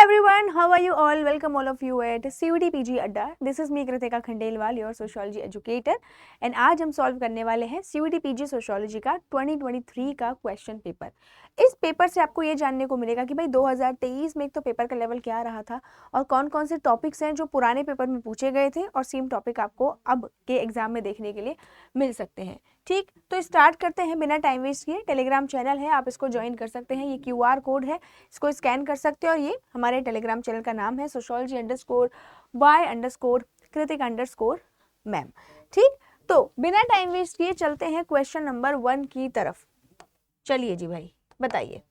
everyone, how are you all? Welcome all of you at CUET PG अड्डा. This is me Kritika Khandelwal, your sociology educator. And आज हम solve करने वाले हैं CUET PG sociology का 2023 का क्वेश्चन पेपर. इस पेपर से आपको ये जानने को मिलेगा कि भाई 2023 में एक तो पेपर का लेवल क्या रहा था और कौन कौन से टॉपिक्स हैं जो पुराने पेपर में पूछे गए थे और सेम टॉपिक आपको अब के एग्जाम में देखने के लिए मिल सकते हैं. ठीक, तो स्टार्ट करते हैं बिना टाइम वेस्ट किए. टेलीग्राम चैनल है, आप इसको ज्वाइन कर सकते हैं. ये QR कोड है, इसको स्कैन कर सकते हैं और ये हमारे टेलीग्राम चैनल का नाम है sociology_by_कृतिक_मैम. ठीक, तो बिना टाइम वेस्ट किए चलते हैं क्वेश्चन नंबर 1 की तरफ. चलिए जी भाई, बताइए.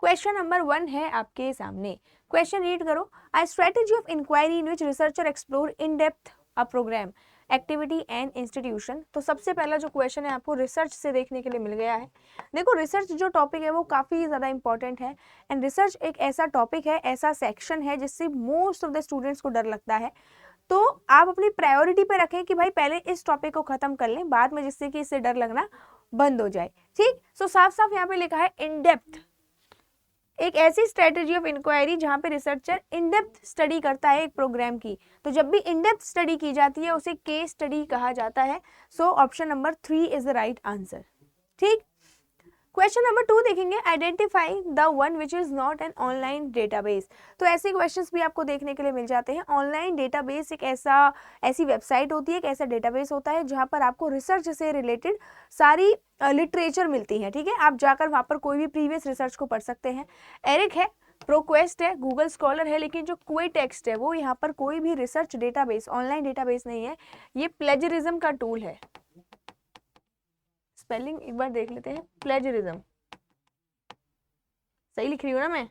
क्वेश्चन नंबर 1 है आपके सामने. क्वेश्चन रीड करो. A strategy of inquiry in which researcher explore in depth a program, activity and institution. तो सबसे पहला जो क्वेश्चन है आपको रिसर्च से देखने के लिए मिल गया है. देखो, रिसर्च जो टॉपिक है वो काफ़ी ज़्यादा इंपॉर्टेंट है एंड रिसर्च एक ऐसा टॉपिक है, ऐसा सेक्शन है जिससे मोस्ट ऑफ द स्टूडेंट्स को डर लगता है. तो आप अपनी प्रायोरिटी पे रखें कि भाई पहले इस टॉपिक को खत्म कर लें, बाद में जिससे कि इससे डर लगना बंद हो जाए. ठीक, सो साफ साफ यहाँ पे लिखा है इन डेप्थ. एक ऐसी स्ट्रेटेजी ऑफ इंक्वायरी जहां पे रिसर्चर इन डेप्थ स्टडी करता है एक प्रोग्राम की. तो जब भी इन डेप्थ स्टडी की जाती है उसे केस स्टडी कहा जाता है. So option number 3 is the right answer. ठीक, क्वेश्चन नंबर 2 देखेंगे. Identify the one which is not an online database. तो ऐसे क्वेश्चंस भी आपको देखने के लिए मिल जाते हैं. ऑनलाइन डेटाबेस एक ऐसी वेबसाइट होती है, एक ऐसा डेटाबेस होता है जहां पर आपको रिसर्च से रिलेटेड सारी लिटरेचर मिलती है. ठीक है, आप जाकर वहां पर कोई भी प्रीवियस रिसर्च को पढ़ सकते हैं. एरिक है, प्रोक्वेस्ट है, गूगल स्कॉलर है, लेकिन जो क्वेटेक्स्ट है वो यहाँ पर कोई भी रिसर्च डेटाबेस, ऑनलाइन डेटाबेस नहीं है. ये प्लेजरिज्म का टूल है. स्पेलिंग एक बार देख लेते हैं. प्लेजरिज्म सही लिख रही हूँ ना मैं?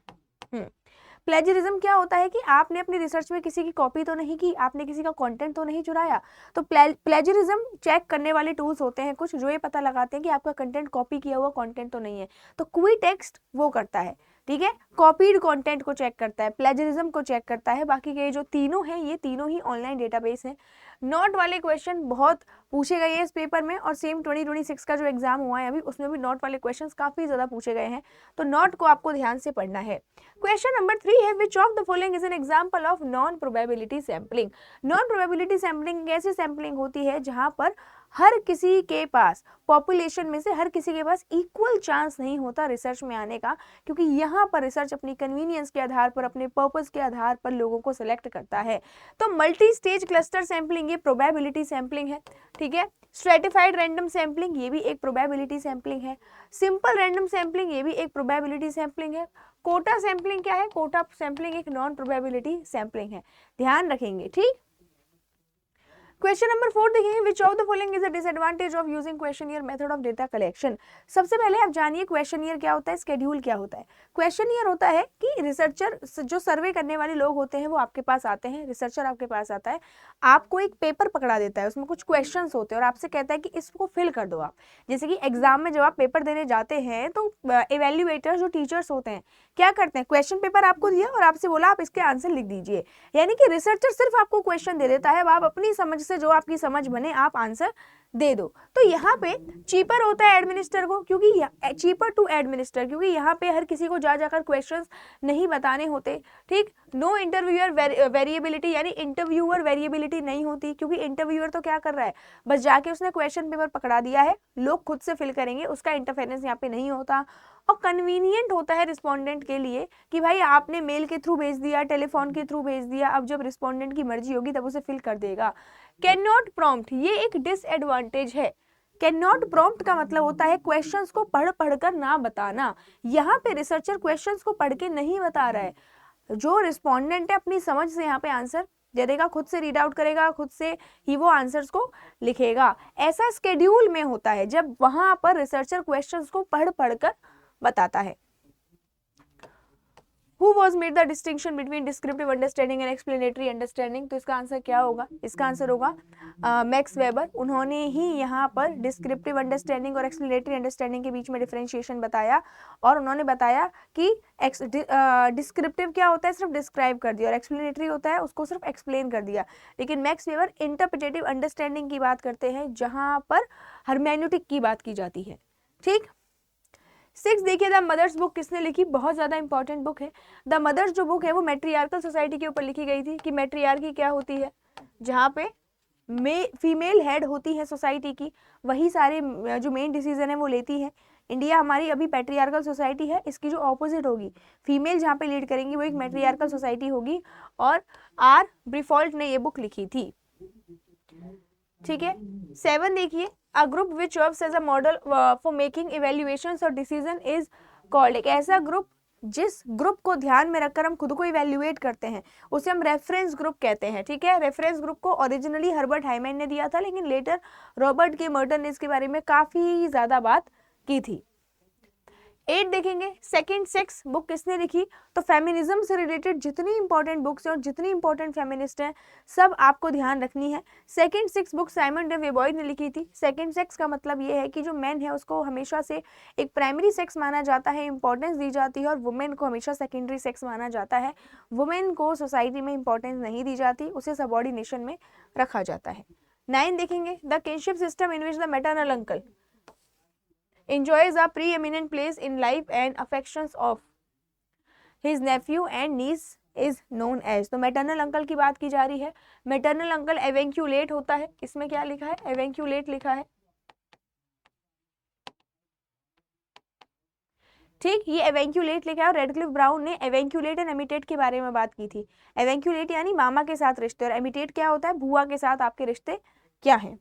प्लेजरिज्म क्या होता है कि आपने अपनी रिसर्च में किसी की कॉपी तो नहीं की, आपने किसी का कंटेंट तो नहीं चुराया. तो प्लेजरिज्म चेक करने वाले टूल्स होते हैं कुछ, जो ये पता लगाते हैं कि आपका कंटेंट कॉपी किया हुआ कंटेंट तो नहीं है. तो क्विटेक्स्ट वो करता है. ठीक है, कॉपीड कंटेंट को चेक करता है, प्लेजरिज्म को चेक करता है. बाकी के जो तीनों हैं ये तीनों ही ऑनलाइन डेटाबेस हैं. नोट वाले क्वेश्चन बहुत पूछे गए हैं इस पेपर में और सेम 2026 का जो एग्जाम हुआ है अभी उसमें भी नोट वाले क्वेश्चंस काफी ज्यादा पूछे गए हैं. तो नोट को आपको ध्यान से पढ़ना है. क्वेश्चन नंबर 3 है विच of the following is an example of non probability sampling. Non probability sampling ऐसी सैम्पलिंग होती है जहां पर हर किसी के पास, पॉपुलेशन में से हर किसी के पास इक्वल चांस नहीं होता रिसर्च में आने का, क्योंकि यहाँ पर रिसर्च अपनी कन्वीनियंस के आधार पर, अपने पर्पस के आधार पर लोगों को सिलेक्ट करता है. तो मल्टी स्टेज क्लस्टर सैम्पलिंग ये प्रोबेबिलिटी सैम्पलिंग है. ठीक है, स्ट्रेटिफाइड रैंडम सैम्पलिंग ये भी एक प्रोबेबिलिटी सैम्पलिंग है. सिंपल रैंडम सैम्पलिंग ये भी एक प्रोबेबिलिटी सैम्पलिंग है. कोटा सैम्पलिंग क्या है? कोटा सैम्पलिंग एक नॉन प्रोबेबिलिटी सैम्पलिंग है. ध्यान रखेंगे. ठीक, क्वेश्चन नंबर 4 देखेंगे. विच of the following is the disadvantage of using questionnaire method of data collection. सबसे पहले आप जानिए क्वेश्चनियर क्या होता है, स्केड्यूल क्या होता है. क्वेश्चनियर होता है कि रिसर्चर जो सर्वे करने वाले लोग होते हैं वो आपके पास आते हैं, रिसर्चर आपके पास आता है, आपको एक पेपर पकड़ा देता है, उसमें कुछ क्वेश्चंस होते हैं और आपसे कहता है कि इसको फिल कर दो आप. जैसे कि एग्जाम में जब आप पेपर देने जाते हैं तो इवेल्युएटर जो टीचर्स होते हैं क्या करते हैं, क्वेश्चन पेपर आपको दिया और आपसे बोला आप इसके आंसर लिख दीजिए. यानी कि रिसर्चर सिर्फ आपको क्वेश्चन दे देता है, आप अपनी समझ से जो आपकी समझ बने आप आंसर दे दो. तो यहाँ पे चीपर होता है एडमिनिस्टर को, क्योंकि चीपर टू एडमिनिस्टर, क्योंकि यहाँ पे हर किसी को जा जाकर क्वेश्चंस नहीं बताने होते. ठीक, नो इंटरव्यूअर वेरिएबिलिटी, यानी इंटरव्यूअर वेरिएबिलिटी नहीं होती, क्योंकि इंटरव्यूअर तो क्या कर रहा है, बस जाके उसने क्वेश्चन पेपर पकड़ा दिया है, लोग खुद से फिल करेंगे, उसका इंटरफेरेंस यहाँ पे नहीं होता. और कन्वीनियंट होता है रिस्पोंडेंट के लिए कि भाई आपने मेल के थ्रू भेज दिया, टेलीफोन के थरू भेज दिया, अब जब रिस्पोंडेंट की मर्जी होगी तब उसे फिल कर देगा. कैन नॉट प्रॉम्प्ट ये एक डिसएडवांटेज है. कैन नॉट प्रॉम्प्ट का मतलब होता है क्वेश्चंस को पढ़ पढ़कर ना बताना. यहाँ पे रिसर्चर क्वेश्चंस को पढ़ के नहीं बता रहा है, जो रिस्पोंडेंट है अपनी समझ से यहाँ पे आंसर दे देगा, खुद से रीड आउट करेगा, खुद से ही वो आंसर्स को लिखेगा. ऐसा स्केड्यूल में होता है जब वहां पर रिसर्चर क्वेश्चंस को पढ़ पढ़कर बताता है. Who was made the distinction between descriptive understanding and explanatory understanding? तो इसका आंसर क्या होगा? इसका आंसर होगा मैक्स वेबर. उन्होंने ही यहाँ पर डिस्क्रिप्टिव अंडरस्टैंडिंग और एक्सप्लेनेटरी अंडरस्टैंडिंग के बीच में डिफरेंशिएशन बताया और उन्होंने बताया कि डिस्क्रिप्टिव क्या होता है, सिर्फ डिस्क्राइब कर दिया, और एक्सप्लेनेटरी होता है उसको सिर्फ एक्सप्लेन कर दिया. लेकिन मैक्स वेबर इंटरप्रिटेटिव अंडरस्टैंडिंग की बात करते हैं जहाँ पर हर्मेन्यूटिक की बात की जाती है. ठीक, 6 देखिए, द मदर्स बुक किसने लिखी, बहुत ज़्यादा इंपॉर्टेंट बुक है। द मदर्स जो बुक है वो मैट्रियार्कल सोसाइटी के ऊपर लिखी गई थी कि मैट्रियार्की क्या होती है, जहाँ पे फीमेल हेड होती है सोसाइटी की, वही सारे जो मेन डिसीजन है वो लेती है। इंडिया हमारी अभी पैट्रियार्कल सोसाइटी है, इसकी जो ऑपोजिट होगी, फीमेल जहाँ पे लीड करेंगी वो एक मैट्रियार्कल सोसाइटी होगी, और आर ब्रीफॉल्ट ने ये बुक लिखी थी। ठीक है। 7 देखिए, a group which serves as a model for making evaluations और डिसीजन इज कॉल्ड, एक ऐसा ग्रुप जिस ग्रुप को ध्यान में रखकर हम खुद को इवैल्यूएट करते हैं उसे हम रेफरेंस ग्रुप कहते हैं। ठीक है, रेफरेंस ग्रुप को ओरिजिनली हर्बर्ट हाइमैन ने दिया था, लेकिन लेटर रॉबर्ट के मर्टन ने इसके बारे में काफी ज्यादा बात की थी। 8 देखेंगे, सेकंड सेक्स बुक किसने लिखी, तो फेमिनिज्म से रिलेटेड जितनी इंपॉर्टेंट बुक्स हैं और जितनी इंपॉर्टेंट फेमिनिस्ट हैं सब आपको ध्यान रखनी है। Second sex book Simon de Beauvoir ने लिखी थी। सेकंड सेक्स का मतलब ये है कि जो मैन है उसको हमेशा से एक प्राइमरी सेक्स माना जाता है, इंपॉर्टेंस दी जाती है, और वुमेन को हमेशा सेकेंडरी सेक्स माना जाता है। वुमेन को सोसाइटी में इंपॉर्टेंस नहीं दी जाती, उसे सबऑर्डिनेशन में रखा जाता है। 9 देखेंगे, the kinship system in which the maternal uncle enjoys a preeminent place in life and affections of his nephew and niece is known as, तो मैटरनल अंकल की बात की जा रही है। मैटरनल अंकल एवेंक्यूलेट होता है, इसमें क्या लिखा है, एवेंक्यूलेट लिखा है। ठीक, ये एवेंक्यूलेट लिखा है, और रेडक्लिफ ब्राउन ने एवेंक्यूलेट एंड एमिटेट के बारे में बात की थी। एवेंक्यूलेट यानी मामा के साथ रिश्ते, और एमिटेट क्या होता है, बुआ के साथ आपके रिश्ते क्या हैं।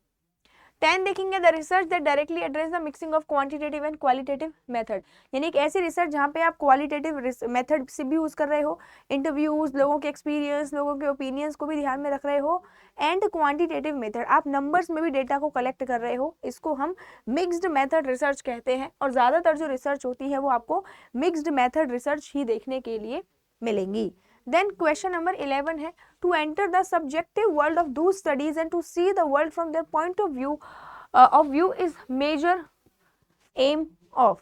10 देखेंगे, the research that directly address the mixing of quantitative and qualitative method, यानी एक ऐसी रिसर्च जहाँ पे आप क्वालिटेटिव मेथड से भी यूज कर रहे हो, इंटरव्यूज, लोगों के एक्सपीरियंस, लोगों के ओपिनियंस को भी ध्यान में रख रहे हो, एंड क्वांटिटेटिव मेथड, आप नंबर्स में भी डेटा को कलेक्ट कर रहे हो, इसको हम मिक्स्ड मेथड रिसर्च कहते हैं। और ज़्यादातर जो रिसर्च होती है वो आपको मिक्स्ड मेथड रिसर्च ही देखने के लिए मिलेंगी। Then question number 11 है, to enter the subjective world of those studies and to see the world from their point of view is major aim of,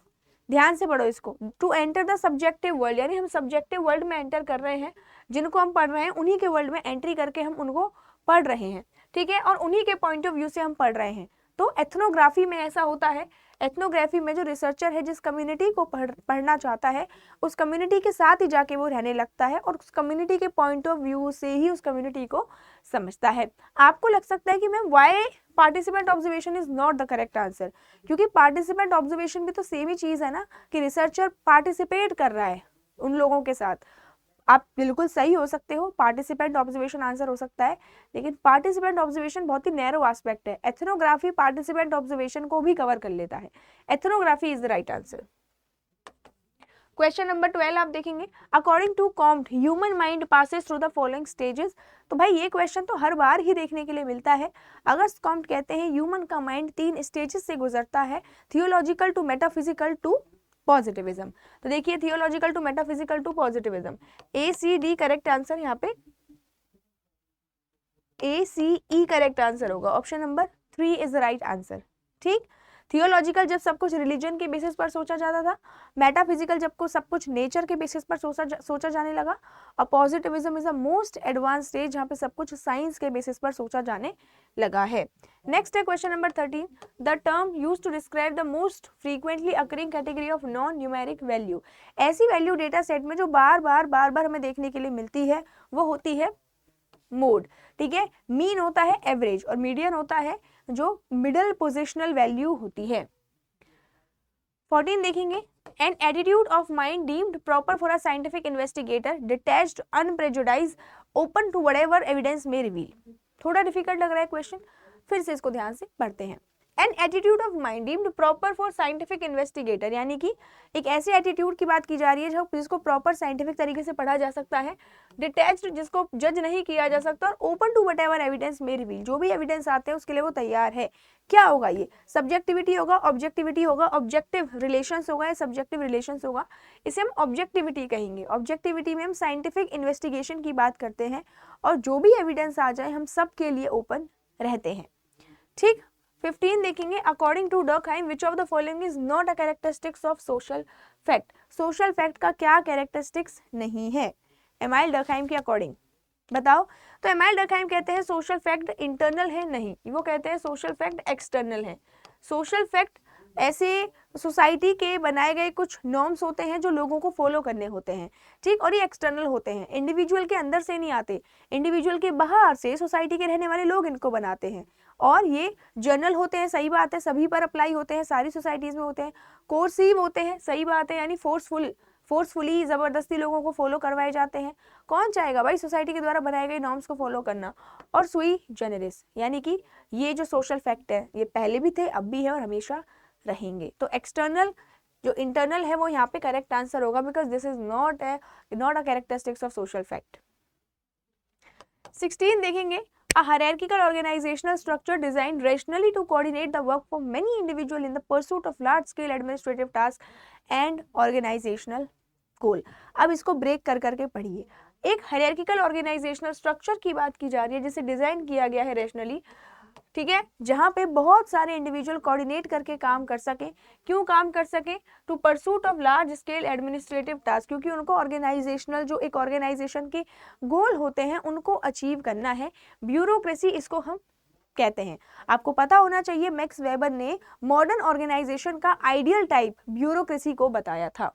ध्यान से पढ़ो इसको, to enter the subjective world यानी हम subjective वर्ल्ड में enter कर रहे हैं, जिनको हम पढ़ रहे हैं उन्हीं के वर्ल्ड में एंट्री करके हम उनको पढ़ रहे हैं। ठीक है, और उन्हीं के पॉइंट ऑफ व्यू से हम पढ़ रहे हैं। तो एथनोग्राफी में ऐसा होता है, एथनोग्राफी में जो रिसर्चर है जिस कम्युनिटी को पढ़ना चाहता है उस कम्युनिटी के साथ ही जाके वो रहने लगता है, और उस कम्युनिटी के पॉइंट ऑफ व्यू से ही उस कम्युनिटी को समझता है। आपको लग सकता है कि ma'am Y participant observation is not the correct answer, क्योंकि पार्टिसिपेंट ऑब्जर्वेशन भी तो सेम ही चीज़ है ना, कि रिसर्चर पार्टिसिपेट कर रहा है उन लोगों के साथ। आप बिल्कुल सही हो सकते हो, पार्टिसिपेंट ऑब्जर्वेशन आंसर हो सकता है, लेकिन पार्टिसिपेंट ऑब्जर्वेशन बहुत ही नैरो एस्पेक्ट है। एथनोग्राफी पार्टिसिपेंट ऑब्जर्वेशन को भी कवर कर लेता है। Ethnography is the right answer. Question number 12 आप देखेंगे, according to Comte human mind passes through the following stages, तो भाई ये क्वेश्चन तो हर बार ही देखने के लिए मिलता है। अगस्त कॉम्ट कहते हैं ह्यूमन का माइंड 3 स्टेजेस से गुजरता है, theological to metaphysical to positivism. तो देखिए, theological to metaphysical to positivism, ACD correct answer, यहाँ पे ACE करेक्ट आंसर होगा, option number 3 is the right answer. ठीक, थियोलॉजिकल जब सब कुछ रिलीजन के बेसिस पर सोचा जाता था, मेटाफिजिकल जब को सब कुछ नेचर के बेसिस पर सोचा जाने लगा, और positivism is the most advance stage जहाँ पे सब कुछ साइंस के बेसिस पर सोचा जाने लगा है। नेक्स्ट है question number 13, the term used to describe the most frequently occurring category of non numeric value, ऐसी वैल्यू डेटा सेट में जो बार बार हमें देखने के लिए मिलती है वो होती है मोड। ठीक है, मीन होता है एवरेज, और मीडियन होता है जो मिडल पोजिशनल वैल्यू होती है। 14 देखेंगे, an attitude of mind deemed proper for a scientific investigator, detached, unprejudiced, open to whatever evidence may reveal. थोड़ा डिफिकल्ट लग रहा है क्वेश्चन, फिर से इसको ध्यान से पढ़ते हैं। N attitude of mind deemed proper for scientific investigator, यानी कि एक ऐसे एटीट्यूड की बात की जा रही है जिसको प्रॉपर साइंटिफिक तरीके से पढ़ा जा सकता है, डिटैच्ड जिसको जज नहीं किया जा सकता, और open to whatever evidence may reveal, जो भी एविडेंस आते हैं उसके लिए वो तैयार है। क्या होगा ये, सब्जेक्टिविटी होगा, ऑब्जेक्टिविटी होगा, ऑब्जेक्टिव रिलेशंस होगा या सब्जेक्टिव रिलेशंस होगा, इसे हम ऑब्जेक्टिविटी कहेंगे। ऑब्जेक्टिविटी में हम साइंटिफिक इन्वेस्टिगेशन की बात करते हैं, और जो भी एविडेंस आ जाए हम सब के लिए ओपन रहते हैं। ठीक, 15 देखेंगे, according to Durkheim which of the following is not a characteristics of social fact, social fact का क्या कैरेक्टरिस्टिक्स नहीं है एमाइल डर्कहाइम के अकॉर्डिंग, बताओ। तो एमाइल डर्कहाइम कहते हैं सोशल फैक्ट इंटरनल है, नहीं, वो कहते हैं सोशल फैक्ट एक्सटर्नल है। सोशल फैक्ट ऐसे सोसाइटी के बनाए गए कुछ नॉर्म्स होते हैं जो लोगों को फॉलो करने होते हैं, ठीक, और ये एक्सटर्नल होते हैं, इंडिविजुअल के अंदर से नहीं आते, इंडिविजुअल के बाहर से सोसाइटी के रहने वाले लोग इनको बनाते हैं, और ये जनरल होते हैं, सही बात है, सभी पर अप्लाई होते हैं, सारी सोसाइटीज में होते हैं, कोर्सिव होते हैं, सही बात है, यानी फोर्सफुली जबरदस्ती लोगों को फॉलो करवाए जाते हैं, कौन चाहेगा भाई सोसाइटी के द्वारा बनाए गए नॉर्म्स को फॉलो करना, और सुई जनरिस, यानी कि ये जो सोशल फैक्ट है ये पहले भी थे, अब भी है और हमेशा रहेंगे। तो एक्सटर्नल जो इंटरनल है वो यहाँ पे करेक्ट आंसर होगा, because this is not a characteristics of social fact. 16 देखेंगे, a hierarchical organizational structure designed rationally to coordinate the work for many individuals in the pursuit of large scale administrative tasks and organizational goal। अब इसको break कर करके पढ़िए। एक hierarchical organisational structure की बात की जा रही है जिसे डिजाइन किया गया है रैशनली, ठीक है, जहां पे बहुत सारे इंडिविजुअल कोऑर्डिनेट करके काम कर सके। क्यों काम कर सके? To pursuit of large scale administrative task, क्योंकि उनको ऑर्गेनाइजेशनल जो एक ऑर्गेनाइजेशन के गोल होते हैं उनको अचीव करना है। ब्यूरोक्रेसी इसको हम कहते हैं। आपको पता होना चाहिए मैक्स वेबर ने मॉडर्न ऑर्गेनाइजेशन का आइडियल टाइप ब्यूरोक्रेसी को बताया था।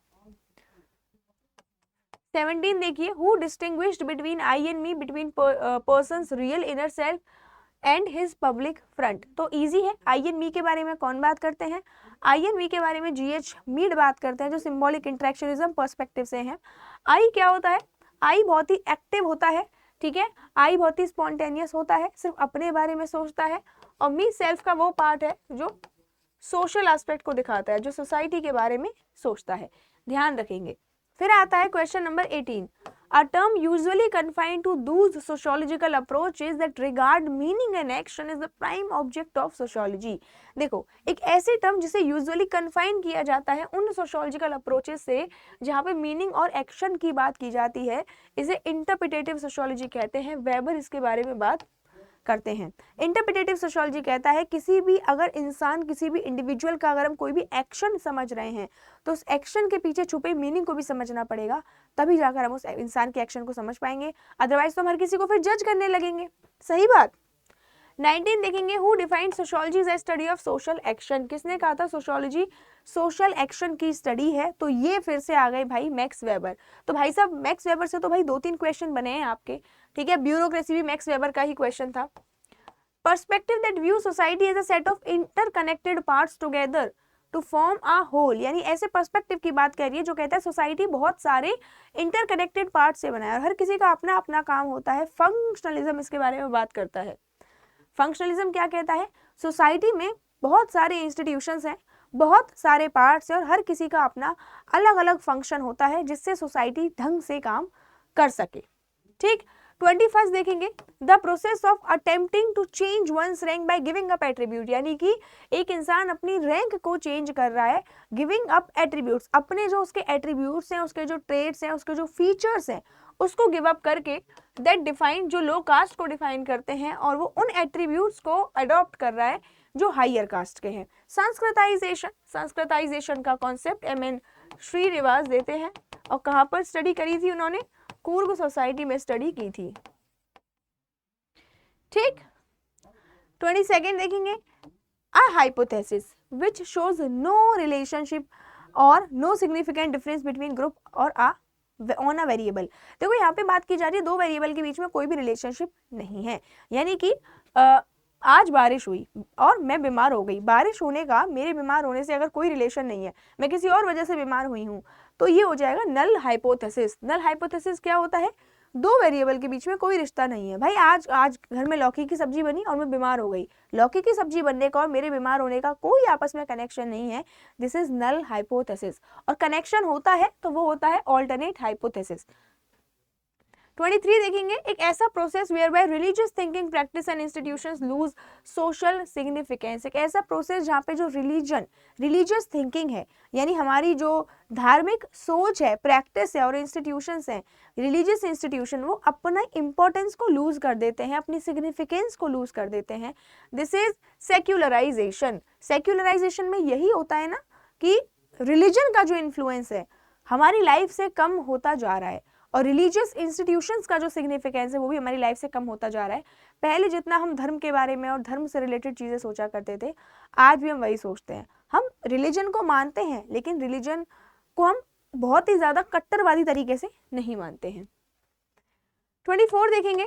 17 देखिए, who distinguished between I and me between persons real inner self and his public front. तो इजी है, आई एंड मी के बारे में कौन बात करते हैं? आई एंड मी के बारे में GH मीड बात करते हैं, जो सिंबॉलिक इंटरेक्शनिज्म पर्सपेक्टिव से है। आई क्या होता है? आई बहुत ही एक्टिव होता है, ठीक है, आई बहुत ही स्पॉन्टेनियस होता है, सिर्फ अपने बारे में सोचता है। और मी सेल्फ का वो पार्ट है जो सोशल एस्पेक्ट को दिखाता है, जो सोसाइटी के बारे में सोचता है, ध्यान रखेंगे। फिर आता है question number 18, a term usually confined to those sociological approaches that regard meaning and action is the prime object of sociology। देखो, एक ऐसी टर्म जिसे यूजुअली कन्फाइन किया जाता है उन सोशियोलॉजिकल अप्रोचेस से जहाँ पे मीनिंग और एक्शन की बात की जाती है, इसे इंटरप्रिटेटिव सोशियोलॉजी कहते हैं। वेबर इसके बारे में बात करते हैं। इंटरप्रिटेटिव सोशियोलॉजी कहता है किसी भी अगर इंसान, किसी भी इंडिविजुअल का अगर हम कोई भी एक्शन समझ रहे हैं तो उस एक्शन के पीछे छुपे मीनिंग को भी समझना पड़ेगा, तभी जाकर हम उस इंसान के एक्शन को समझ पाएंगे, अदरवाइज तो हम हर किसी को फिर जज करने लगेंगे। सही बात। 19 देखेंगे, who defined sociology as study of social action. किसने कहा था सोशियोलॉजी सोशल एक्शन की स्टडी है? तो ये फिर से आ गए भाई मैक्स वेबर। तो भाई साहब मैक्स वेबर से तो भाई 2-3 क्वेश्चन बने हैं आपके, ठीक है। ब्यूरोक्रेसी भी मैक्स वेबर का ही क्वेश्चन था। Perspective that view society as a set of interconnected parts together to form a whole, यानी ऐसे पर्सपेक्टिव की बात कर रही है जो कहता है सोसाइटी बहुत सारे इंटरकनेक्टेड पार्ट से बना है और हर किसी का अपना अपना काम होता है। फंक्शनलिज्म इसके बारे में बात करता है। फंक्शनलिज्म क्या कहता है? सोसाइटी में बहुत सारे इंस्टीट्यूशंस हैं, बहुत सारे पार्ट्स हैं और हर किसी का अपना अलग अलग फंक्शन होता है जिससे सोसाइटी ढंग से काम कर सके, ठीक। 21 देखेंगे, the process of attempting to change one's rank by giving up attribute, यानी कि एक इंसान अपनी रैंक को चेंज कर रहा है गिविंग अप एट्रीब्यूट्स, अपने जो उसके एट्रीब्यूट्स हैं, उसके जो ट्रेड्स हैं, उसके जो फीचर्स हैं, उसको गिव अप करके दैट डिफाइन, जो लो कास्ट को डिफाइन करते हैं और वो उन एट्रीब्यूट्स को अडॉप्ट कर रहा है जो हायर कास्ट के हैं। संस्कृताइजेशन का कॉन्सेप्ट MN श्रीनिवास देते हैं और कहाँ पर स्टडी करी थी उन्होंने? कूर्ग सोसाइटी में स्टडी की थी, ठीक। 22 देखेंगे, a hypothesis which shows no relationship और no significant difference between group और ऑन अ वेरिएबल। देखो यहाँ पे बात की जा रही है दो वेरिएबल के बीच में कोई भी रिलेशनशिप नहीं है, यानी कि आज बारिश हुई और मैं बीमार हो गई, बारिश होने का मेरे बीमार होने से अगर कोई रिलेशन नहीं है, मैं किसी और वजह से बीमार हुई हूँ, तो ये हो जाएगा नल हाइपोथेसिस। नल हाइपोथेसिस क्या होता है? दो वेरिएबल के बीच में कोई रिश्ता नहीं है। भाई आज घर में लौकी की सब्जी बनी और मैं बीमार हो गई, लौकी की सब्जी बनने का और मेरे बीमार होने का कोई आपस में कनेक्शन नहीं है, दिस इज नल हाइपोथेसिस। और कनेक्शन होता है तो वो होता है ऑल्टरनेट हाइपोथेसिस। 23 देखेंगे, एक ऐसा process whereby religious thinking practice and institutions lose social significance. एक ऐसा प्रोसेस जहाँ पे जो रिलीजियस थिंकिंग है, यानी हमारी जो धार्मिक सोच है, प्रैक्टिस है और इंस्टीट्यूशंस हैं, रिलीजियस इंस्टीट्यूशन, वो अपना इंपॉर्टेंस को लूज कर देते हैं, अपनी सिग्निफिकेंस को लूज कर देते हैं। This is secularisation. सेक्युलराइजेशन में यही होता है ना कि रिलीजन का जो इन्फ्लुएंस है हमारी लाइफ से कम होता जा रहा है और रिलीजियस इंस्टीट्यूशंस का जो सिग्निफिकेंस है वो भी हमारी लाइफ से कम होता जा रहा है। पहले जितना हम धर्म के बारे में और धर्म से रिलेटेड चीज़ें सोचा करते थे, आज भी हम वही सोचते हैं। हम रिलीजन को मानते हैं, लेकिन रिलीजन को हम बहुत ही ज़्यादा कट्टरवादी तरीके से नहीं मानते हैं। 24 देखेंगे,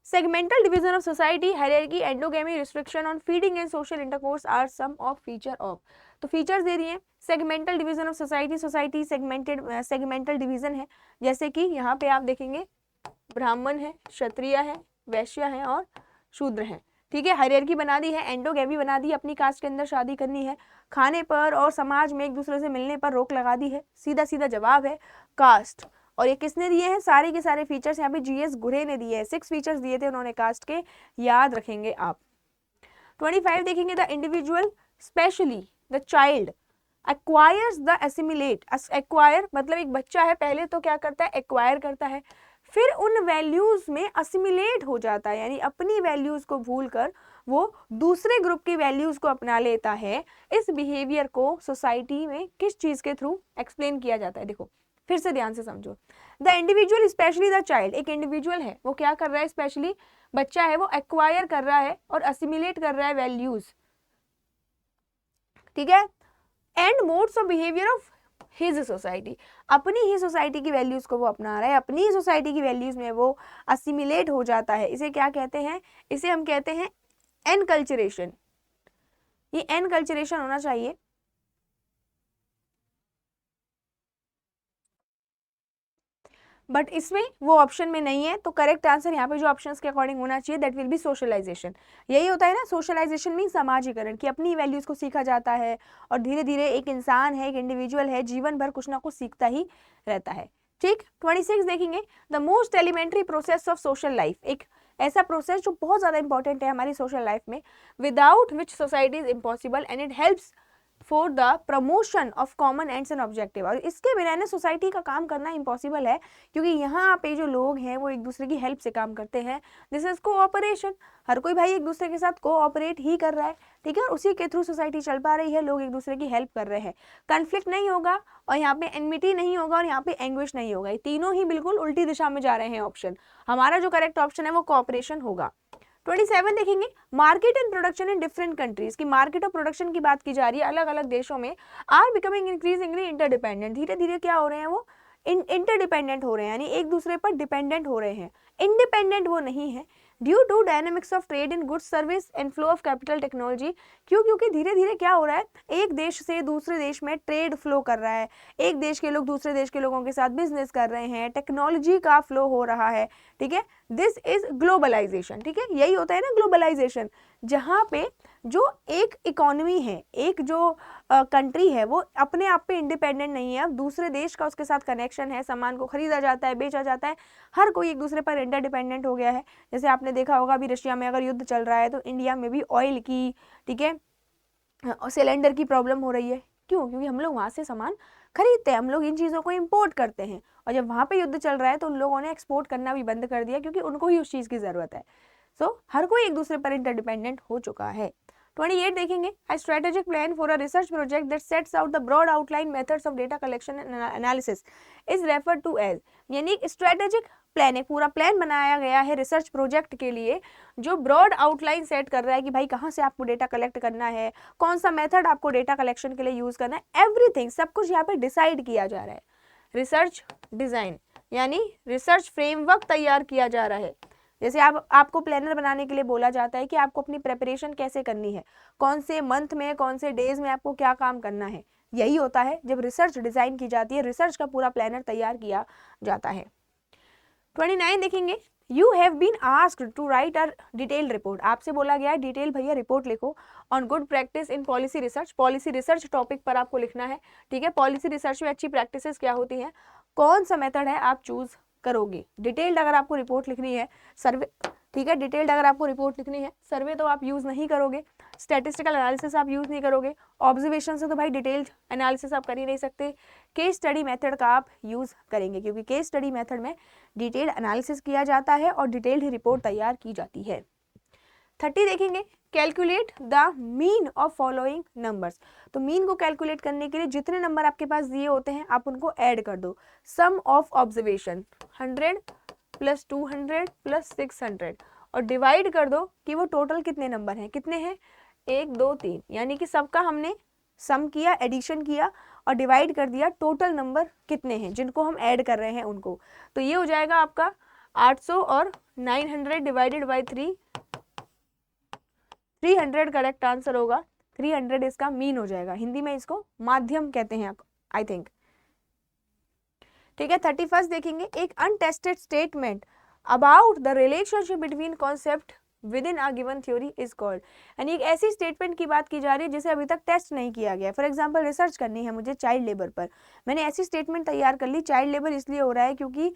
segmental division of society, hierarchy, endogamy, restriction on feeding and social intercourse are some of feature of. तो फीचर्स दे दिए, segmental division of society, society segmental division है, जैसे कि यहाँ पे आप देखेंगे ब्राह्मण है, क्षत्रिय है, वैश्य है और शूद्र है, ठीक है। हायरार्की बना दी है, एंडोगेमी बना दी, अपनी कास्ट के अंदर शादी करनी है, खाने पर और समाज में एक दूसरे से मिलने पर रोक लगा दी है। सीधा सीधा जवाब है कास्ट। और ये किसने दिए हैं? सारे के सारे फीचर्स यहाँ पे जीएस गुरे ने दिए हैं। 6 फीचर्स दिए थे उन्होंने कास्ट के, याद रखेंगे आप। 25 देखेंगे, the individual specially the child acquires the assimilate. Acquire मतलब एक बच्चा है, पहले तो क्या करता है? एक्वायर करता है, फिर उन वैल्यूज में असिमिलेट हो जाता है, यानी अपनी वैल्यूज को भूलकर वो दूसरे ग्रुप की वैल्यूज को अपना लेता है। इस बिहेवियर को सोसाइटी में किस चीज के थ्रू एक्सप्लेन किया जाता है? देखो फिर से ध्यान से समझो। The individual specially the child, एक इंडिविजुअल है, वो क्या कर रहा है? स्पेशली बच्चा है, वो एक्वायर कर रहा है और असिमिलेट कर रहा है वैल्यूज, ठीक है। And modes of behaviour of his society, अपनी ही सोसाइटी की वैल्यूज को वो अपना रहा है, अपनी ही सोसाइटी की वैल्यूज में वो असिमिलेट हो जाता है। इसे क्या कहते हैं? इसे हम कहते हैं एनकल्चरेशन। ये एनकल्चरेशन होना चाहिए। बट इसमें वो ऑप्शन में नहीं है, तो करेक्ट आंसर यहाँ पे जो ऑप्शंस के अकॉर्डिंग होना चाहिए दैट विल बी सोशलाइजेशन। यही होता है ना, सोशलाइजेशन मीन समाजीकरण, कि अपनी वैल्यूज को सीखा जाता है और धीरे धीरे एक इंसान है, एक इंडिविजुअल है, जीवन भर कुछ ना कुछ सीखता ही रहता है, ठीक। 26 देखेंगे, the most elementary process of social life, एक ऐसा प्रोसेस जो बहुत ज़्यादा इंपॉर्टेंट है हमारी सोशल लाइफ में, without which society is impossible and it helps for the promotion of common ends and objective. और इसके बिना ना सोसाइटी का काम करना इम्पॉसिबल है, क्योंकि यहाँ पे जो लोग हैं वो एक दूसरे की हेल्प से काम करते हैं। दिस इज कोऑपरेशन, हर कोई भाई एक दूसरे के साथ कोऑपरेट ही कर रहा है, ठीक है, और उसी के थ्रू सोसाइटी चल पा रही है, लोग एक दूसरे की हेल्प कर रहे हैं। कॉन्फ्लिक्ट नहीं होगा और यहाँ पे एनमिटी नहीं होगा और यहाँ पे एंग्विश नहीं होगा, ये तीनों ही बिल्कुल उल्टी दिशा में जा रहे हैं ऑप्शन। हमारा जो करेक्ट ऑप्शन है वो कोऑपरेशन होगा। 27 देखेंगे, market and production in different countries, की मार्केट और प्रोडक्शन की बात की जा रही है अलग अलग देशों में, आर बिकमिंग इंक्रीजिंगली इंटरडिपेंडेंट, धीरे धीरे क्या हो रहे हैं? वो इंटरडिपेंडेंट हो रहे हैं, यानी एक दूसरे पर डिपेंडेंट हो रहे हैं, इंडिपेंडेंट वो नहीं है। Due to dynamics of trade in goods service and flow of capital technology, क्यों? क्योंकि धीरे धीरे क्या हो रहा है? एक देश से दूसरे देश में ट्रेड फ्लो कर रहा है, एक देश के लोग दूसरे देश के लोगों के साथ बिजनेस कर रहे हैं, टेक्नोलॉजी का फ्लो हो रहा है, ठीक है। दिस इज ग्लोबलाइजेशन, ठीक है, यही होता है ना ग्लोबलाइजेशन, जहाँ पे जो एक इकोनॉमी है, एक जो कंट्री है, वो अपने आप पे इंडिपेंडेंट नहीं है, अब दूसरे देश का उसके साथ कनेक्शन है, सामान को खरीदा जाता है, बेचा जाता है, हर कोई एक दूसरे पर इंटरडिपेंडेंट हो गया है। जैसे आपने देखा होगा अभी रशिया में अगर युद्ध चल रहा है तो इंडिया में भी ऑयल की, ठीक है, सिलेंडर की प्रॉब्लम हो रही है। क्यों? क्योंकि हम लोग वहाँ से सामान खरीदते हैं, हम लोग इन चीज़ों को इम्पोर्ट करते हैं, और जब वहाँ पे युद्ध चल रहा है तो उन लोगों ने एक्सपोर्ट करना भी बंद कर दिया, क्योंकि उनको ही उस चीज़ की ज़रूरत है। सो हर कोई एक दूसरे पर इंटरडिपेंडेंट हो चुका है। 28 देखेंगे, a strategic plan for a research project that sets out the broad outline methods of data collection and analysis is referred to as, यानी स्ट्रेटेजिक प्लान, एक पूरा प्लान बनाया गया है रिसर्च प्रोजेक्ट के लिए, जो ब्रॉड आउटलाइन सेट कर रहा है कि भाई कहाँ से आपको डेटा कलेक्ट करना है, कौन सा मेथड आपको डेटा कलेक्शन के लिए यूज करना है, एवरीथिंग, सब कुछ यहाँ पे डिसाइड किया जा रहा है। रिसर्च डिजाइन यानी रिसर्च फ्रेमवर्क तैयार किया जा रहा है। जैसे आपको प्लानर बनाने के लिए बोला जाता है कि आपको अपनी प्रेपरेशन कैसे करनी है, कौन से मंथ में, कौन से डेज में आपको क्या काम करना है, यही होता है जब रिसर्च डिजाइन की जाती है, रिसर्च का पूरा प्लानर तैयार किया जाता है। 29 देखेंगे, you have been asked to write a detailed report, आपसे बोला गया है डिटेल भैया रिपोर्ट लिखो on good practice in policy research, policy research topic पर आपको लिखना है, ठीक है। पॉलिसी रिसर्च में अच्छी प्रैक्टिसेस क्या होती हैं, कौन सा मेथड है आप चूज करोगे। डिटेल्ड अगर आपको रिपोर्ट लिखनी है, सर्वे, ठीक है, डिटेल्ड अगर आपको रिपोर्ट लिखनी है, सर्वे तो आप यूज नहीं करोगे, स्टैटिस्टिकल एनालिसिस आप यूज नहीं करोगे, ऑब्जर्वेशन से तो भाई डिटेल्ड एनालिसिस आप कर ही नहीं सकते, केस स्टडी मेथड का आप यूज करेंगे, क्योंकि केस स्टडी मेथड में डिटेल्ड एनालिसिस किया जाता है और डिटेल्ड ही रिपोर्ट तैयार की जाती है। 30 देखेंगे, calculate the mean of following numbers. तो मीन को कैलकुलेट करने के लिए जितने नंबर आपके पास दिए होते हैं आप उनको ऐड कर दो। सम ऑफ ऑब्जर्वेशन 100 प्लस 200 प्लस 600 और डिवाइड कर दो कि वो टोटल कितने नंबर हैं। कितने हैं? 1 2 3, यानी कि सबका हमने सम किया, एडिशन किया और डिवाइड कर दिया टोटल नंबर कितने हैं जिनको हम ऐड कर रहे हैं उनको। तो ये हो जाएगा आपका 800 और 900 डिवाइडेड बाई 300 करेक्ट आंसर होगा। 300 इसका मीन हो जाएगा। हिंदी में इसको माध्यम कहते हैं आई थिंक। ठीक है, 31 देखेंगे। एक untested statement about the relationship between concept with in a given theory is called. यानी एक ऐसी स्टेटमेंट की बात की जा रही है जिसे अभी तक टेस्ट नहीं किया गया। फॉर एग्जांपल रिसर्च करनी है मुझे चाइल्ड लेबर पर, मैंने ऐसी स्टेटमेंट तैयार कर ली। चाइल्ड लेबर इसलिए हो रहा है क्योंकि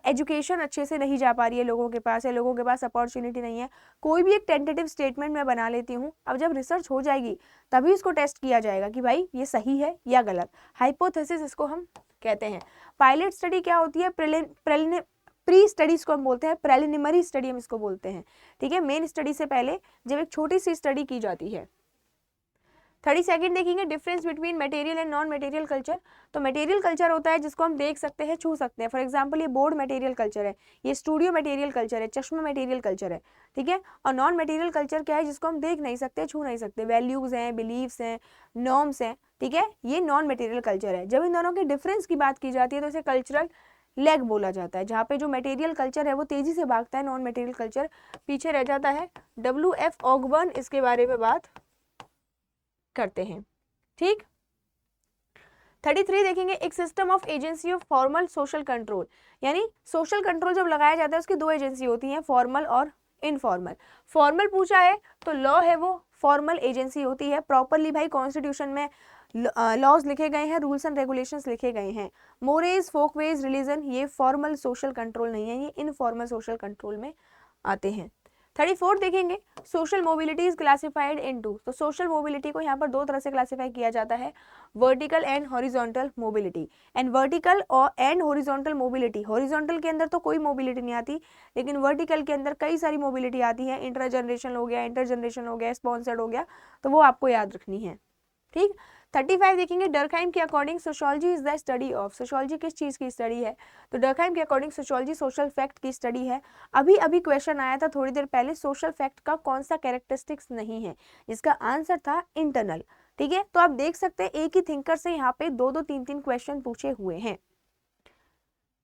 एजुकेशन अच्छे से नहीं जा पा रही है लोगों के पास, या लोगों के पास अपॉर्चुनिटी नहीं है। कोई भी एक टेंटेटिव स्टेटमेंट मैं बना लेती हूँ, अब जब रिसर्च हो जाएगी तभी इसको टेस्ट किया जाएगा कि भाई ये सही है या गलत। हाइपोथेसिस इसको हम कहते हैं। पायलट स्टडी क्या होती है? प्री स्टडीज को हम बोलते हैं, प्रेलिमिनरी स्टडी हम इसको बोलते हैं। ठीक है, मेन स्टडी से पहले जब एक छोटी सी स्टडी की जाती है। 32 देखेंगे, difference between material and non material culture. तो मटेरियल कल्चर होता है जिसको हम देख सकते हैं, छू सकते हैं। फॉर एग्जांपल ये बोर्ड मटेरियल कल्चर है, ये स्टूडियो मटेरियल कल्चर है, चश्मा मटेरियल कल्चर है। ठीक है, और नॉन मटेरियल कल्चर क्या है? जिसको हम देख नहीं सकते, छू नहीं सकते। वैल्यूज हैं, बिलीव्स हैं, नॉर्म्स हैं। ठीक है, ये नॉन मटेरियल कल्चर है। जब इन दोनों के डिफरेंस की बात की जाती है तो इसे कल्चरल लैग बोला जाता है। जहाँ पे जो मटेरियल कल्चर है वो तेजी से भागता है, नॉन मटेरियल कल्चर पीछे रह जाता है। WF ऑगबर्न इसके बारे में बात करते हैं। ठीक, 33 देखेंगे, एक system of agency of formal social control. यानी सोशल कंट्रोल जब लगाया जाता है उसकी दो एजेंसी होती हैं, फॉर्मल और इनफॉर्मल। फॉर्मल पूछा है तो लॉ है वो फॉर्मल एजेंसी होती है। प्रॉपरली भाई कॉन्स्टिट्यूशन में लॉज लिखे गए हैं, रूल्स एंड रेगुलेशंस लिखे गए हैं। मोरेज, फोकवेज, रिलीजन ये फॉर्मल सोशल कंट्रोल नहीं है, ये इनफॉर्मल सोशल कंट्रोल में आते हैं। 34 देखेंगे, social mobility is classified into. तो सोशल मोबिलिटी को यहाँ पर दो तरह से क्लासिफाई किया जाता है, vertical and horizontal mobility. And vertical और एंड हॉरिजॉन्टल मोबिलिटी, हॉरिजॉन्टल के अंदर तो कोई मोबिलिटी नहीं आती, लेकिन वर्टिकल के अंदर कई सारी मोबिलिटी आती है। इंटर जनरेशन हो गया, इंटर जनरेशन हो गया, स्पॉन्सर्ड हो गया, तो वो आपको याद रखनी है। ठीक, 35 देखेंगे, डर्कहाइम के according sociology is the study of. Sociology किस चीज की स्टडी है? तो डर्कहाइम के अकॉर्डिंग सोशियोलॉजी सोशल फैक्ट की स्टडी है। अभी अभी क्वेश्चन आया था थोड़ी देर पहले, सोशल फैक्ट का कौन सा कैरेक्टरिस्टिक्स नहीं है, जिसका आंसर था इंटरनल। ठीक है, तो आप देख सकते हैं एक ही थिंकर से यहाँ पे 2-2 3-3 क्वेश्चन पूछे हुए हैं।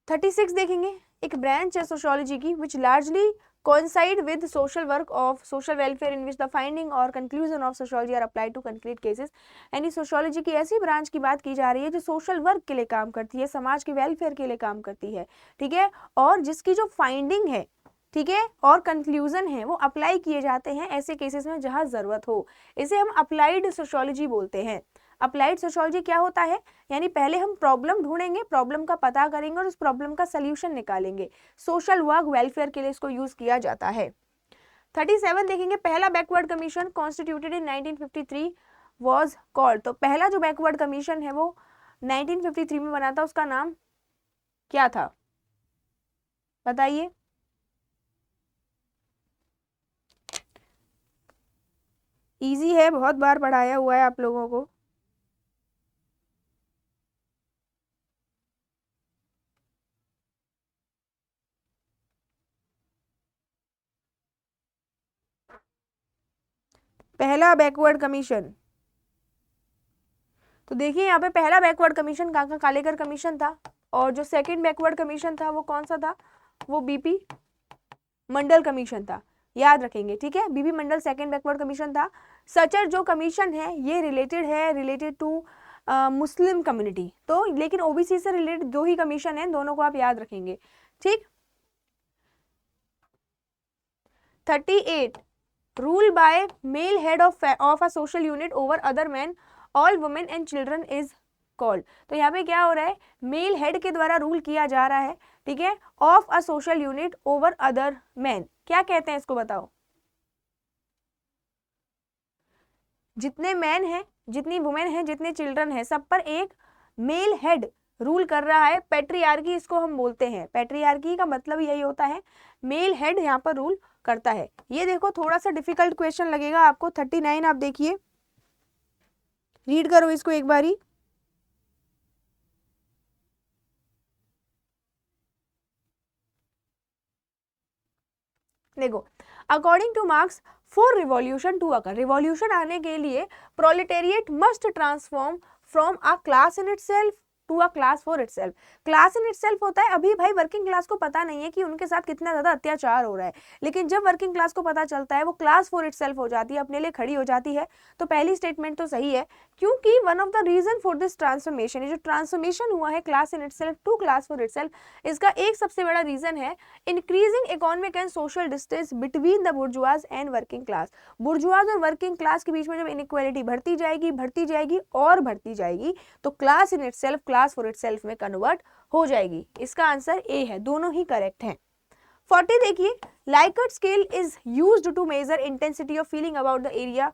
36 देखेंगे, एक ब्रांच है सोशियोलॉजी की विच largely coincide with social work of social welfare in which the finding or conclusion of sociology are applied to concrete cases। यानी सोशियोलॉजी की ऐसी ब्रांच की बात की जा रही है जो सोशल वर्क के लिए काम करती है, समाज के वेलफेयर के लिए काम करती है। ठीक है, और जिसकी जो फाइंडिंग है, ठीक है, और कंक्लूजन है वो अप्लाई किए जाते हैं ऐसे केसेस में जहां जरूरत हो। इसे हम अप्लाइड सोशियोलॉजी बोलते हैं। अप्लाइड सोशियोलॉजी क्या होता है? यानी पहले हम प्रॉब्लम ढूंढेंगे, प्रॉब्लम का पता करेंगे और उस प्रॉब्लम का सल्यूशन निकालेंगे। सोशल वर्क वेलफेयर के लिए इसको यूज किया जाता है। 37 देखेंगे, पहला backward commission constituted in 1953 was called. तो पहला जो बैकवर्ड कमीशन है वो 1953 में बना था, उसका नाम क्या था बताइए? इजी है, बहुत बार पढ़ाया हुआ है आप लोगों को। पहला बैकवर्ड कमीशन, तो देखिए यहाँ पे पहला बैकवर्ड कमीशन काका कालेकर कमीशन था, और जो सेकंड बैकवर्ड कमीशन था वो कौन सा था? वो बीपी मंडल कमीशन था, याद रखेंगे। ठीक है, बीपी मंडल सेकंड बैकवर्ड कमीशन था। सचर जो कमीशन है ये रिलेटेड टू मुस्लिम कम्युनिटी, तो लेकिन ओबीसी से रिलेटेड दो ही कमीशन है, दोनों को आप याद रखेंगे। ठीक, 38 rule by male head of a social unit over other man all women and children is called. तो यहाँ पे क्या हो रहा है? मेल हेड के द्वारा रूल किया जा रहा है, ठीक है, of a social unit over other man. क्या कहते हैं इसको बताओ? जितने मैन हैं, जितनी वुमेन हैं, जितने चिल्ड्रन हैं, सब पर एक मेल हेड रूल कर रहा है। पैट्रियार्की इसको हम बोलते हैं। पैट्रियार्की का मतलब यही होता है, मेल हेड यहाँ पर रूल करता है। ये देखो थोड़ा सा डिफिकल्ट क्वेश्चन लगेगा आपको। 39 आप देखिए, रीड करो इसको एक बारी। देखो, according to Marx for revolution to occur, revolution आने के लिए proletariat must transform from a class in itself to a class for itself. Class in itself होता है, अभी भाई वर्किंग क्लास को पता नहीं है कि उनके साथ कितना ज्यादा अत्याचार हो रहा है, लेकिन जब वर्किंग क्लास को पता चलता है वो क्लास फॉर इटसेल्फ हो जाती है, अपने लिए खड़ी हो जाती है। तो पहली स्टेटमेंट तो सही है, क्योंकि one of the reason for this transformation, ये जो ट्रांसफॉर्मेशन हुआ है class in itself to class for itself, इसका एक सबसे बड़ा रीजन है increasing economic and social distance between the bourgeoisie and working class. Bourgeoisie और वर्किंग क्लास के बीच में जब इनइक्वालिटी बढ़ती जाएगी और बढ़ती जाएगी, तो class in itself class for itself में कन्वर्ट हो जाएगी। इसका आंसर ए है, दोनों ही करेक्ट हैं। 40 देखिए, Likert scale is used to measure intensity of feeling about the area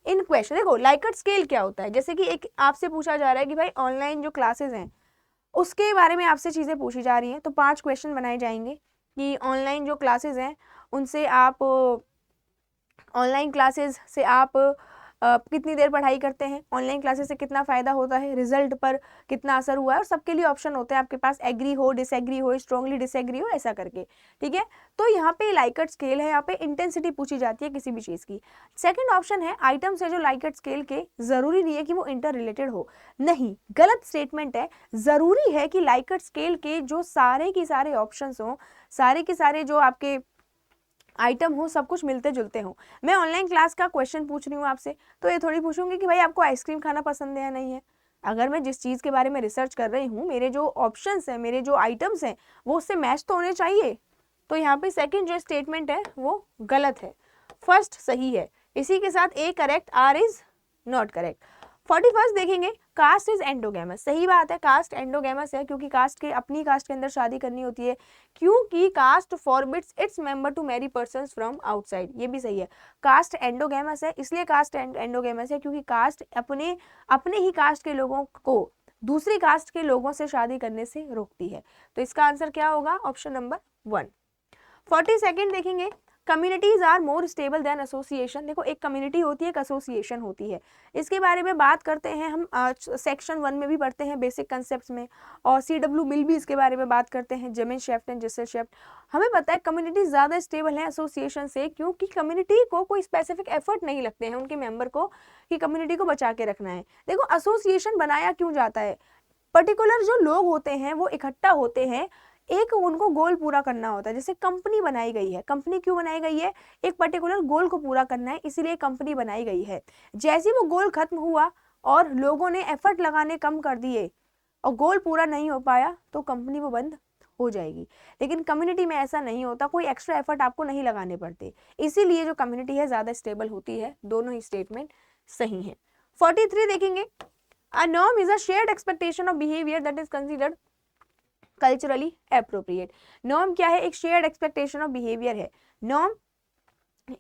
in question. देखो लाइकर्ट स्केल क्या होता है, जैसे कि एक आपसे पूछा जा रहा है कि भाई ऑनलाइन जो क्लासेस हैं उसके बारे में आपसे चीज़ें पूछी जा रही हैं, तो 5 क्वेश्चन बनाए जाएंगे कि ऑनलाइन जो क्लासेस हैं उनसे आप, ऑनलाइन क्लासेस से आप कितनी देर पढ़ाई करते हैं, ऑनलाइन क्लासेस से कितना फ़ायदा होता है, रिजल्ट पर कितना असर हुआ है, और सबके लिए ऑप्शन होते हैं आपके पास, एग्री हो, डिसएग्री हो, स्ट्रांगली डिसएग्री हो, ऐसा करके। ठीक है, तो यहाँ पे लाइकर्ट स्केल है, यहाँ पे इंटेंसिटी पूछी जाती है किसी भी चीज़ की। सेकंड ऑप्शन है आइटम्स है जो लाइकर्ट स्केल के, ज़रूरी नहीं है कि वो इंटर रिलेटेड हो, नहीं, गलत स्टेटमेंट है। ज़रूरी है कि लाइकर्ट स्केल के जो सारे के सारे ऑप्शन हों, सारे के सारे जो आपके आइटम हो, सब कुछ मिलते जुलते हो। मैं ऑनलाइन क्लास का क्वेश्चन पूछ रही हूँ आपसे, तो ये थोड़ी पूछूंगी कि भाई आपको आइसक्रीम खाना पसंद है या नहीं है। अगर मैं जिस चीज़ के बारे में रिसर्च कर रही हूँ, मेरे जो ऑप्शंस हैं, मेरे जो आइटम्स हैं, वो उससे मैच तो होने चाहिए। तो यहाँ पे सेकंड जो स्टेटमेंट है वो गलत है, फर्स्ट सही है। इसी के साथ A correct, R is not correct. 41 देखेंगे, कास्ट इज एंडोगेमस। सही बात है, कास्ट एंडोगेमस है, क्योंकि कास्ट के, अपनी कास्ट के अंदर शादी करनी होती है, क्योंकि caste forbids its member to marry persons from outside. ये भी सही है, कास्ट एंडोगेमस है, इसलिए कास्ट एंडोगेमस है क्योंकि कास्ट अपने ही कास्ट के लोगों को दूसरी कास्ट के लोगों से शादी करने से रोकती है। तो इसका आंसर क्या होगा, ऑप्शन नंबर 1। 42 देखेंगे, communities are more stable than association. देखो एक कम्युनिटी होती है, एक एसोसिएशन होती है, इसके बारे में बात करते हैं हम, सेक्शन 1 में भी पढ़ते हैं बेसिक कंसेप्ट्स में, और CW मिल भी इसके बारे में बात करते हैं, जेमिन शेफ्ट एंड जिसेल शेफ्ट। हमें पता है कम्युनिटी ज़्यादा स्टेबल है एसोसिएशन से, क्योंकि कम्युनिटी को कोई स्पेसिफिक एफर्ट नहीं लगते हैं उनके मेंबर को कि कम्युनिटी को बचा के रखना है। देखो एसोसिएशन बनाया क्यों जाता है, पर्टिकुलर जो लोग होते हैं वो इकट्ठा होते हैं, एक उनको गोल पूरा करना होता है। जैसे कंपनी बनाई गई है, कंपनी क्यों बनाई गई है, एक पर्टिकुलर गोल को पूरा करना है, इसीलिए कंपनी बनाई गई है। जैसे वो गोल खत्म हुआ और लोगों ने एफर्ट लगाने कम कर दिए और गोल पूरा नहीं हो पाया, तो कंपनी वो बंद हो जाएगी। लेकिन कम्युनिटी में ऐसा नहीं होता, कोई एक्स्ट्रा एफर्ट आपको नहीं लगाने पड़ते, इसीलिए जो कम्युनिटी है ज़्यादा स्टेबल होती है। दोनों ही स्टेटमेंट सही है। 43 देखेंगे, a norm is a shared expectation of behaviour that is considered culturally appropriate. Norm क्या है, एक शेयर्ड एक्सपेक्टेशन ऑफ बिहेवियर है। नॉर्म,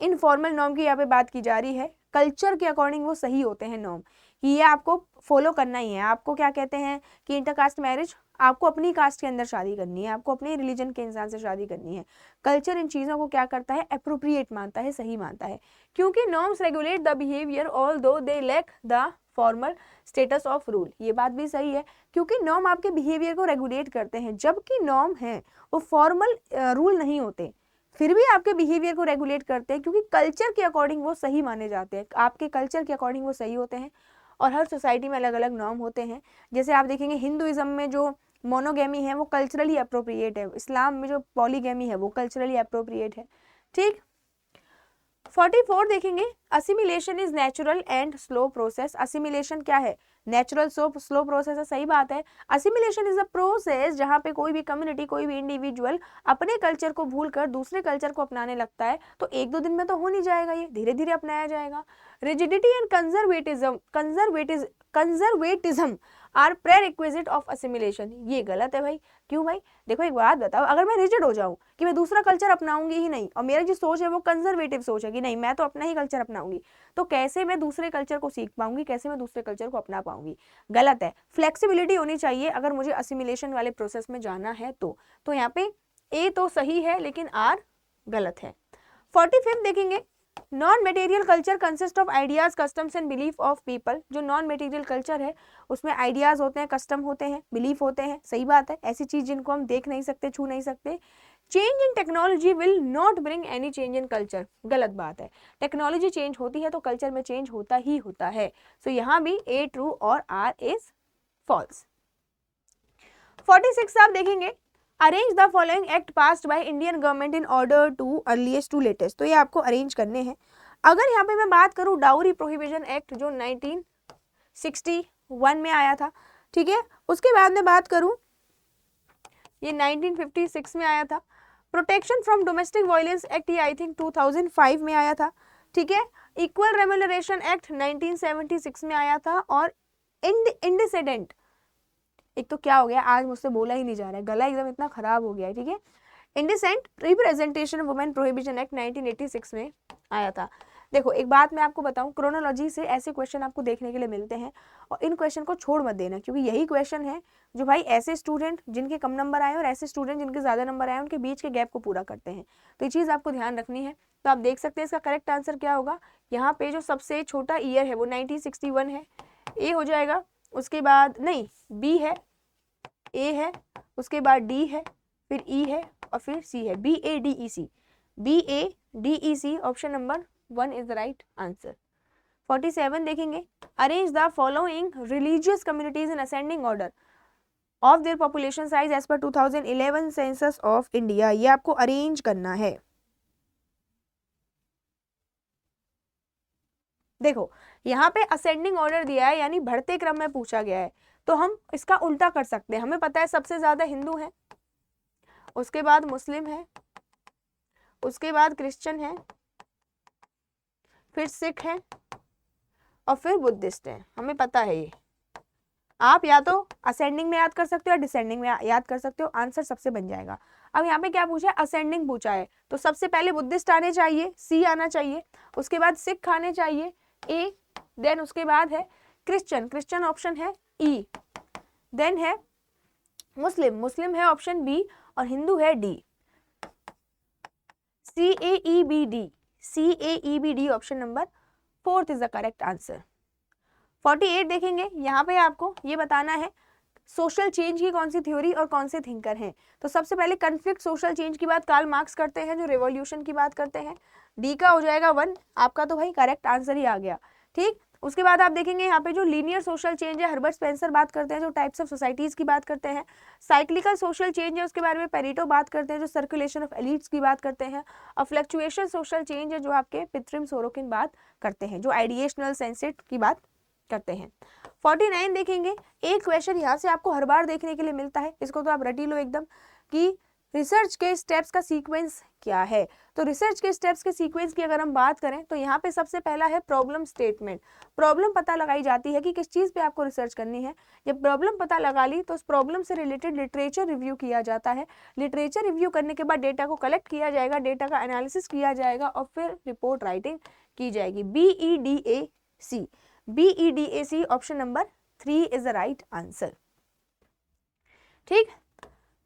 इनफॉर्मल नॉर्म की यहाँ पे बात की जा रही है, कल्चर के अकॉर्डिंग वो सही होते हैं नॉर्म, कि ये आपको फॉलो करना ही है। आपको क्या कहते हैं कि इंटरकास्ट मैरिज, आपको अपनी कास्ट के अंदर शादी करनी है, आपको अपने रिलीजन के इंसान से शादी करनी है। कल्चर इन चीज़ों को क्या करता है, एप्रोप्रिएट मानता है, सही मानता है, क्योंकि norms regulate the behaviour although they lack the formal status of rule. ये बात भी सही है, क्योंकि नॉर्म आपके बिहेवियर को रेगुलेट करते हैं, जबकि नॉर्म है वो फॉर्मल रूल नहीं होते, फिर भी आपके बिहेवियर को रेगुलेट करते हैं, क्योंकि कल्चर के अकॉर्डिंग वो सही माने जाते हैं, आपके कल्चर के अकॉर्डिंग वो सही होते हैं। और हर सोसाइटी में अलग अलग नॉर्म होते हैं। जैसे आप देखेंगे हिंदुइज्म में जो मोनोगेमी है वो कल्चरली अप्रोप्रिएट है, इस्लाम में जो पॉलीगेमी है वो कल्चरली अप्रोप्रिएट है। ठीक। 44 देखेंगे, assimilation is natural and slow process. Assimilation क्या है, नेचुरल स्लो प्रोसेस है, सही बात है। असिमिलेशन इज अ प्रोसेस जहाँ पे कोई भी कम्युनिटी, कोई भी इंडिविजुअल अपने कल्चर को भूलकर दूसरे कल्चर को अपनाने लगता है, तो 1-2 दिन में तो हो नहीं जाएगा, ये धीरे धीरे अपनाया जाएगा। Rigidity and conservatism are prerequisite of assimilation. ये गलत है भाई, क्यों भाई, देखो एक बात बताओ, अगर मैं रिजिड हो जाऊं कि मैं दूसरा कल्चर अपनाऊंगी ही नहीं, और मेरी जो सोच है वो कंजर्वेटिव सोच है कि नहीं मैं तो अपना ही कल्चर अपनाऊंगी, तो कैसे मैं दूसरे कल्चर को सीख पाऊंगी, कैसे मैं दूसरे कल्चर को अपना पाऊंगी, गलत है। फ्लेक्सिबिलिटी होनी चाहिए अगर मुझे असिमिलेशन वाले प्रोसेस में जाना है तो यहाँ पे ए तो सही है लेकिन आर गलत है। 45 देखेंगे, non material culture consist of ideas, customs and belief of people. जो नॉन मटेरियल कल्चर है उसमें आइडियाज होते हैं, कस्टम होते हैं, बिलीफ होते हैं, सही बात है, ऐसी चीज जिनको हम देख नहीं सकते, छू नहीं सकते। Change in technology will not bring any change in culture, गलत बात है, टेक्नोलॉजी चेंज होती है तो कल्चर में चेंज होता ही होता है। सो यहाँ भी ए ट्रू और आर इज फॉल्स। 46 आप देखेंगे, arrange the following act passed by Indian government in order to earliest to latest. तो ये आपको अरेंज करने हैं। अगर यहाँ पे मैं बात करूँ डाउरी प्रोहिबिशन एक्ट जो 1961 में आया था, ठीक है, उसके बाद में बात करूँ ये 1956 में आया था। Protection from domestic violence act ये आई थिंक 2005 में आया था, ठीक है। इक्वल रेम्यूनरेशन एक्ट 1976 में आया था। और इंडिसेडेंट, एक तो क्या हो गया आज मुझसे बोला ही नहीं जा रहा है, गला एकदम इतना खराब हो गया है, ठीक है। Indecent representation of women prohibition act 1986 में आया था। देखो एक बात मैं आपको बताऊं, क्रोनोलॉजी से ऐसे क्वेश्चन आपको देखने के लिए मिलते हैं और इन क्वेश्चन को छोड़ मत देना, क्योंकि यही क्वेश्चन है जो भाई ऐसे स्टूडेंट जिनके कम नंबर आए और ऐसे स्टूडेंट जिनके ज्यादा नंबर आए उनके बीच के गैप को पूरा करते हैं। तो ये चीज आपको ध्यान रखनी है। तो आप देख सकते हैं इसका करेक्ट आंसर क्या होगा। यहाँ पे जो सबसे छोटा ईयर है वो 1961 है, ए हो जाएगा। उसके बाद नहीं, बी है, ए है, उसके बाद डी है, फिर ई है और फिर सी है, BADEC, BADEC option number 1 is the right answer. 47 देखेंगे, arrange the following religious communities in ascending order of their population size as per 2011 census of India. ये आपको अरेंज करना है। देखो यहाँ पे असेंडिंग ऑर्डर दिया है, यानी बढ़ते क्रम में पूछा गया है, तो हम इसका उल्टा कर सकते हैं। हमें पता है सबसे ज्यादा हिंदू हैं, उसके बाद मुस्लिम है, उसके बाद क्रिश्चियन है, फिर सिख है और फिर बुद्धिस्ट है, हमें पता है ये। आप या तो असेंडिंग में याद कर सकते हो या डिसेंडिंग में याद कर सकते हो, आंसर सबसे बन जाएगा। अब यहाँ पे क्या पूछा है, असेंडिंग पूछा है, तो सबसे पहले बुद्धिस्ट आने चाहिए, सी आना चाहिए, उसके बाद सिख आने चाहिए, ए, देन उसके बाद है क्रिश्चियन, क्रिश्चियन ऑप्शन है ई, देन है मुस्लिम, मुस्लिम है ऑप्शन बी, और हिंदू है D, CAEBD, CAEBD option number 4 is the correct answer. 48 देखेंगे, यहाँ पे आपको ये बताना है सोशल चेंज की कौन सी थ्योरी और कौन से थिंकर हैं। तो सबसे पहले कन्फ्लिक्ट सोशल चेंज की बात कार्ल मार्क्स करते हैं, जो रिवॉल्यूशन की बात करते हैं, डी का हो जाएगा 1, आपका तो भाई करेक्ट आंसर ही आ गया, ठीक। उसके बाद आप देखेंगे यहाँ पे जो लीनियर सोशल चेंज है हर्बर्ट स्पेंसर बात करते हैं, जो टाइप्स ऑफ सोसाइटीज की बात करते हैं। साइक्लिकल सोशल चेंज है उसके बारे में पेरेटो बात करते हैं, जो सर्कुलेशन ऑफ एलिट्स की बात करते हैं। और फ्लक्चुएशन सोशल चेंज है जो आपके पित्रिम सोरोकिन बात करते हैं, जो आइडिएशनल सेंसेट की बात करते हैं। 49 देखेंगे, एक क्वेश्चन यहाँ से आपको हर बार देखने के लिए मिलता है, इसको तो आप रटी लो एकदम, कि रिसर्च के स्टेप्स का सीक्वेंस क्या है। तो रिसर्च के स्टेप्स के सीक्वेंस की अगर हम बात करें तो यहाँ पे सबसे पहला है प्रॉब्लम स्टेटमेंट। प्रॉब्लम पता लगाई जाती है कि किस चीज़ पे आपको रिसर्च करनी है। जब प्रॉब्लम पता लगा ली तो उस प्रॉब्लम से रिलेटेड लिटरेचर रिव्यू किया जाता है। लिटरेचर रिव्यू करने के बाद डेटा को कलेक्ट किया जाएगा, डेटा का एनालिसिस किया जाएगा और फिर रिपोर्ट राइटिंग की जाएगी। BEDAC option number 3 is the right answer, ठीक।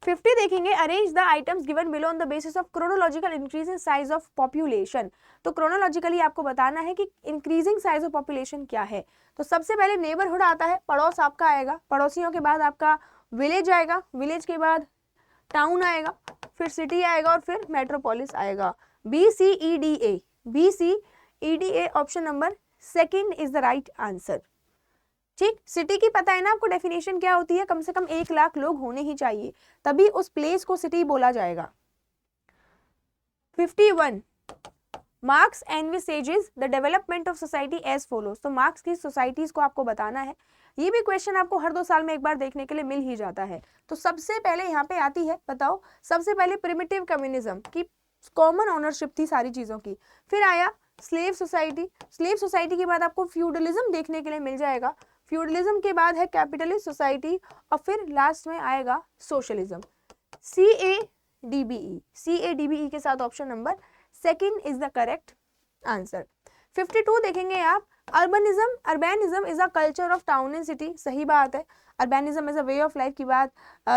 50 देखेंगे, arrange the items given below on the basis of chronological increase in size of population. तो क्रोनोलॉजिकली आपको बताना है कि इंक्रीजिंग साइज ऑफ पॉपुलेशन क्या है। तो सबसे पहले नेबरहुड आता है, पड़ोस आपका आएगा, पड़ोसियों के बाद आपका विलेज आएगा, विलेज के बाद टाउन आएगा, फिर सिटी आएगा और फिर मेट्रोपोलिस आएगा। BCEDA option number 2 is the right answer, ठीक। सिटी की पता है ना आपको डेफिनेशन क्या होती है, कम से कम 1 लाख लोग होने ही चाहिए, तभी उस प्लेस को सिटी बोला जाएगा। 51 Marx envisages the development of society as follows. तो मार्क्स की सोसाइटीज को आपको बताना है। ये भी क्वेश्चन आपको हर 2 साल में एक बार देखने के लिए मिल ही जाता है। तो सबसे पहले यहाँ पे आती है, बताओ, सबसे पहले प्रिमिटिव कम्युनिज्म की कॉमन ओनरशिप थी सारी चीजों की, फिर आया स्लेव सोसाइटी, स्लेव सोसाइटी के बाद आपको फ्यूडलिज्म देखने के लिए मिल जाएगा, फ्यूडलिज्म के बाद है कैपिटलिस्ट सोसाइटी और फिर लास्ट में आएगा सोशलिज्म। CADBE के साथ option number 2 is the correct answer. 52 देखेंगे आप, urbanism is a culture of town and city, सही बात है। Urbanism is a way of life की बात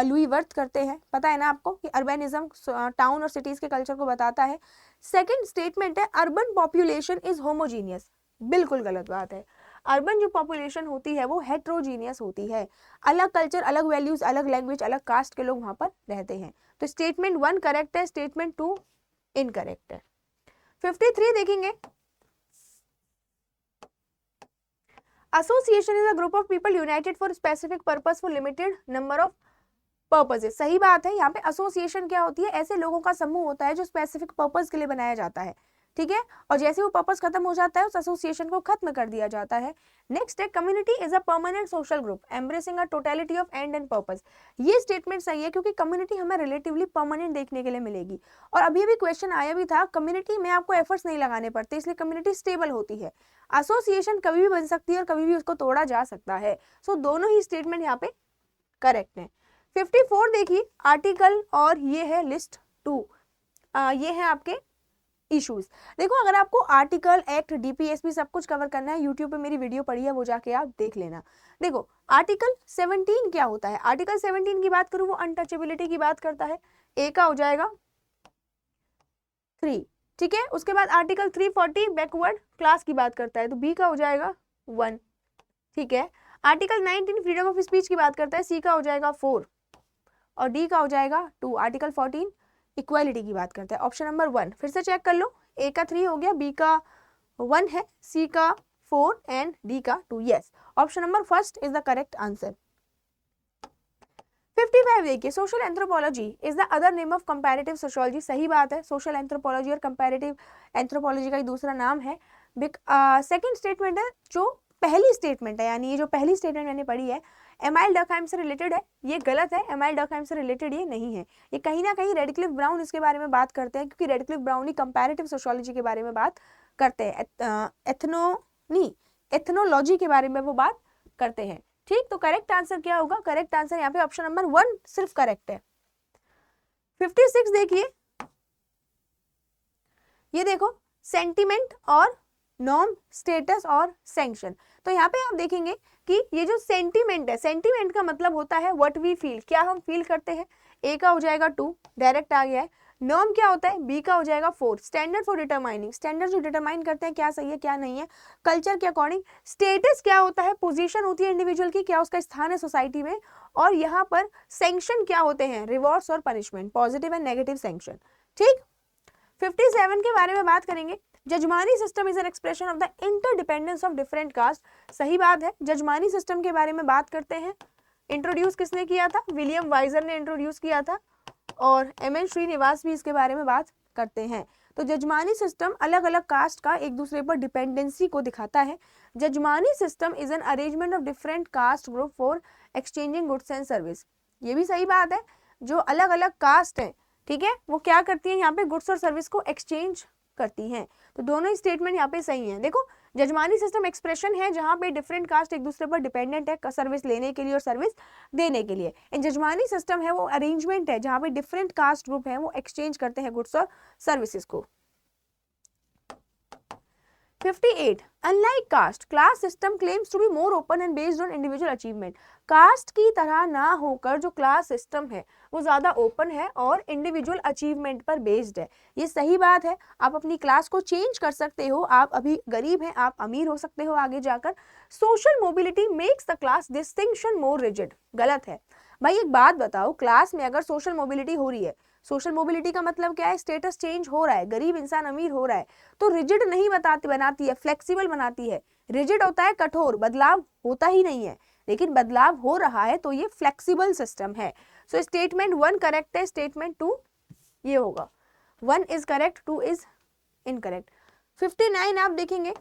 लुई वर्थ करते हैं, पता है ना आपको कि अर्बेनिज्म टाउन और सिटीज के कल्चर को बताता है। सेकंड स्टेटमेंट है अर्बन पॉपुलेशन इज होमोजीनियस, बिल्कुल गलत बात है। अर्बन जो पॉपुलेशन होती है वो हेट्रोजीनियस होती है, अलग कल्चर, अलग वैल्यूज, अलग लैंग्वेज, अलग कास्ट के लोग वहां पर रहते हैं। तो स्टेटमेंट 1 करेक्ट है, स्टेटमेंट 2 इनकरेक्ट है। 53 देखेंगे, association is a group of people United for specific purpose for limited number of purposes, सही बात है। यहाँ पे एसोसिएशन क्या होती है, ऐसे लोगों का समूह होता है जो स्पेसिफिक पर्पस के लिए बनाया जाता है, ठीक है, और जैसे वो पर्पस खत्म हो जाता है उस एसोसिएशन को खत्म कर दिया जाता है। नेक्स्ट है community is a permanent social group embracing a totality of end and purpose, ये स्टेटमेंट सही है क्योंकि कम्युनिटी हमें रिलेटिवली परमानेंट देखने के लिए मिलेगी। और अभी अभी क्वेश्चन आया भी था, कम्युनिटी में आपको एफर्ट्स नहीं लगाने पड़ते इसलिए कम्युनिटी स्टेबल होती है। एसोसिएशन कभी भी बन सकती है और कभी भी उसको तोड़ा जा सकता है। सो दोनों ही स्टेटमेंट यहाँ पे करेक्ट है। 54 देखिए, आर्टिकल और ये है लिस्ट 2, ये है आपके इश्यूज। देखो अगर आपको आर्टिकल, एक्ट, डीपीएसपी सब कुछ कवर करना है, यूट्यूब पे मेरी वीडियो पड़ी है, वो जाके आप देख लेना। देखो आर्टिकल 17 क्या होता है, आर्टिकल 17 की बात करूं वो अनटचेबिलिटी की बात करता है, ए का हो जाएगा 3, ठीक है। उसके बाद आर्टिकल 340 बैकवर्ड क्लास की बात करता है, तो बी का हो जाएगा 1, ठीक है। आर्टिकल 19 फ्रीडम ऑफ स्पीच की बात करता है, सी का हो जाएगा 4 और डी का हो जाएगा 2। आर्टिकल 14 इक्वालिटी की बात करता है, ऑप्शन नंबर 1। फिर से चेक कर लो, ए का 3 हो गया, बी का 1 है, सी का 4 एंड डी का 2। Yes, option number first is the correct answer. 55 देखिए, social anthropology is the other name of comparative sociology, सही बात है। सोशल एंथ्रोपोलॉजी और कंपैरेटिव एंथ्रोपोलॉजी का ही दूसरा नाम है। सेकंड स्टेटमेंट है जो पहली स्टेटमेंट है, यानी ये जो पहली स्टेटमेंट मैंने पढ़ी है एमाइल डर्कहाइम से रिलेटेड है, ये गलत है। एमाइल डर्कहाइम से रिलेटेड ये नहीं है, ये कहीं ना कहीं रेडक्लिफ ब्राउन इसके बारे में बात करते हैं, क्योंकि रेडक्लिफ ब्राउन ही कंपैरेटिव सोशियोलॉजी के बारे में बात करते हैं, एथनोलॉजी के बारे में वो बात करते हैं, ठीक। तो करेक्ट आंसर क्या होगा, करेक्ट आंसर यहाँ पे ऑप्शन नंबर 1 सिर्फ करेक्ट है। 56 देखिए, ये देखो सेंटिमेंट और नॉर्म, स्टेटस और सैंक्शन। तो यहाँ पे आप देखेंगे कि ये जो सेंटिमेंट है, सेंटिमेंट का मतलब होता है व्हाट वी फील, क्या हम फील करते हैं, ए का हो जाएगा 2 डायरेक्ट आ गया है। नॉर्म क्या होता है, बी का हो जाएगा 4, स्टैंडर्ड फॉर डिटरमाइनिंग, स्टैंडर्ड जो डिटरमाइन करते हैं क्या सही है क्या नहीं है कल्चर के अकॉर्डिंग। स्टेटस क्या होता है, पोजीशन होती है इंडिविजुअल की, क्या उसका स्थान है सोसाइटी में। और यहाँ पर सैंक्शन क्या होते हैं, रिवॉर्ड्स और punishment, positive and negative sanction, ठीक। 57 के बारे में बात करेंगे, jajmani system is an expression of the interdependence of different caste, सही बात है। जजमानी सिस्टम के बारे में बात करते हैं, इंट्रोड्यूस किसने किया था, विलियम वाइजर ने इंट्रोड्यूस किया था, और एम.एन. श्रीनिवास भी इसके बारे में बात करते हैं। तो जजमानी सिस्टम अलग अलग कास्ट का एक दूसरे पर डिपेंडेंसी को दिखाता है। Jajmani system is an arrangement of different caste group for exchanging goods and service, ये भी सही बात है। जो अलग अलग कास्ट है, ठीक है, वो क्या करती है यहाँ पे, गुड्स और सर्विस को एक्सचेंज करती हैं। तो दोनों ही स्टेटमेंट यहाँ पे सही हैं। देखो जजमानी सिस्टम एक्सप्रेशन है जहाँ पे डिफरेंट कास्ट एक दूसरे पर डिपेंडेंट है सर्विस लेने के लिए और सर्विस देने के लिए। इन जजमानी सिस्टम है वो अरेंजमेंट है जहाँ पे डिफरेंट कास्ट ग्रुप है वो एक्सचेंज करते हैं गुड्स और सर्विसेज को। 58 unlike caste, class system claims to be more open and based on individual achievement, caste की तरह ना होकर जो क्लास सिस्टम है वो ज्यादा ओपन है और इंडिविजुअल अचीवमेंट पर बेस्ड है, ये सही बात है। आप अपनी क्लास को चेंज कर सकते हो, आप अभी गरीब हैं आप अमीर हो सकते हो आगे जाकर। Social mobility makes the class distinction more rigid, गलत है भाई। एक बात बताओ, क्लास में अगर सोशल मोबिलिटी हो रही है, सोशल मोबिलिटी का मतलब क्या है, स्टेटस चेंज हो रहा है, गरीब इंसान अमीर हो रहा है, तो रिजिड नहीं बनाती है, फ्लेक्सिबल बनाती है। रिजिड होता है कठोर, बदलाव होता ही नहीं है, लेकिन बदलाव हो रहा है तो ये फ्लेक्सिबल सिस्टम है। सो स्टेटमेंट 1 करेक्ट है, स्टेटमेंट 2 ये होगा, 1 इज करेक्ट 2 इज इनकरेक्ट। 59 आप देखेंगे,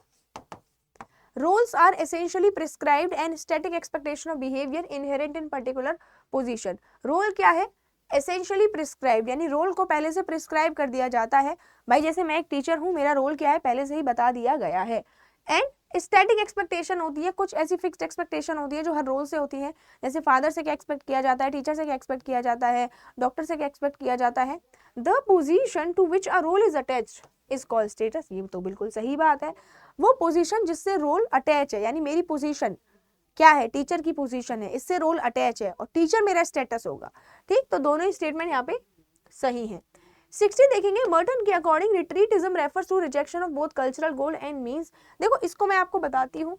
roles are essentially prescribed and static expectation of behavior inherent in particular position। Role क्या है, एसेंशियली प्रिस्क्राइब, यानी रोल को पहले से प्रिस्क्राइब कर दिया जाता है। भाई जैसे मैं एक टीचर हूँ, मेरा रोल क्या है पहले से ही बता दिया गया है। एंड स्टैटिक एक्सपेक्टेशन होती है, कुछ ऐसी फिक्स्ड एक्सपेक्टेशन होती है जो हर रोल से होती है, जैसे फादर से क्या एक्सपेक्ट किया जाता है, टीचर से क्या एक्सपेक्ट किया जाता है, डॉक्टर से क्या एक्सपेक्ट किया जाता है। The position to which a role is attached is called status, ये तो बिल्कुल सही बात है। वो पोजीशन जिससे रोल अटैच है, यानी मेरी पोजीशन क्या है, टीचर की पोजीशन है, इससे रोल अटैच है और टीचर मेरा स्टेटस होगा। ठीक, तो दोनों ही स्टेटमेंट यहाँ पे सही है। 60 देखेंगे, मर्टन के according retreatism refers to rejection of both cultural goal and means. देखो इसको मैं आपको बताती हूँ,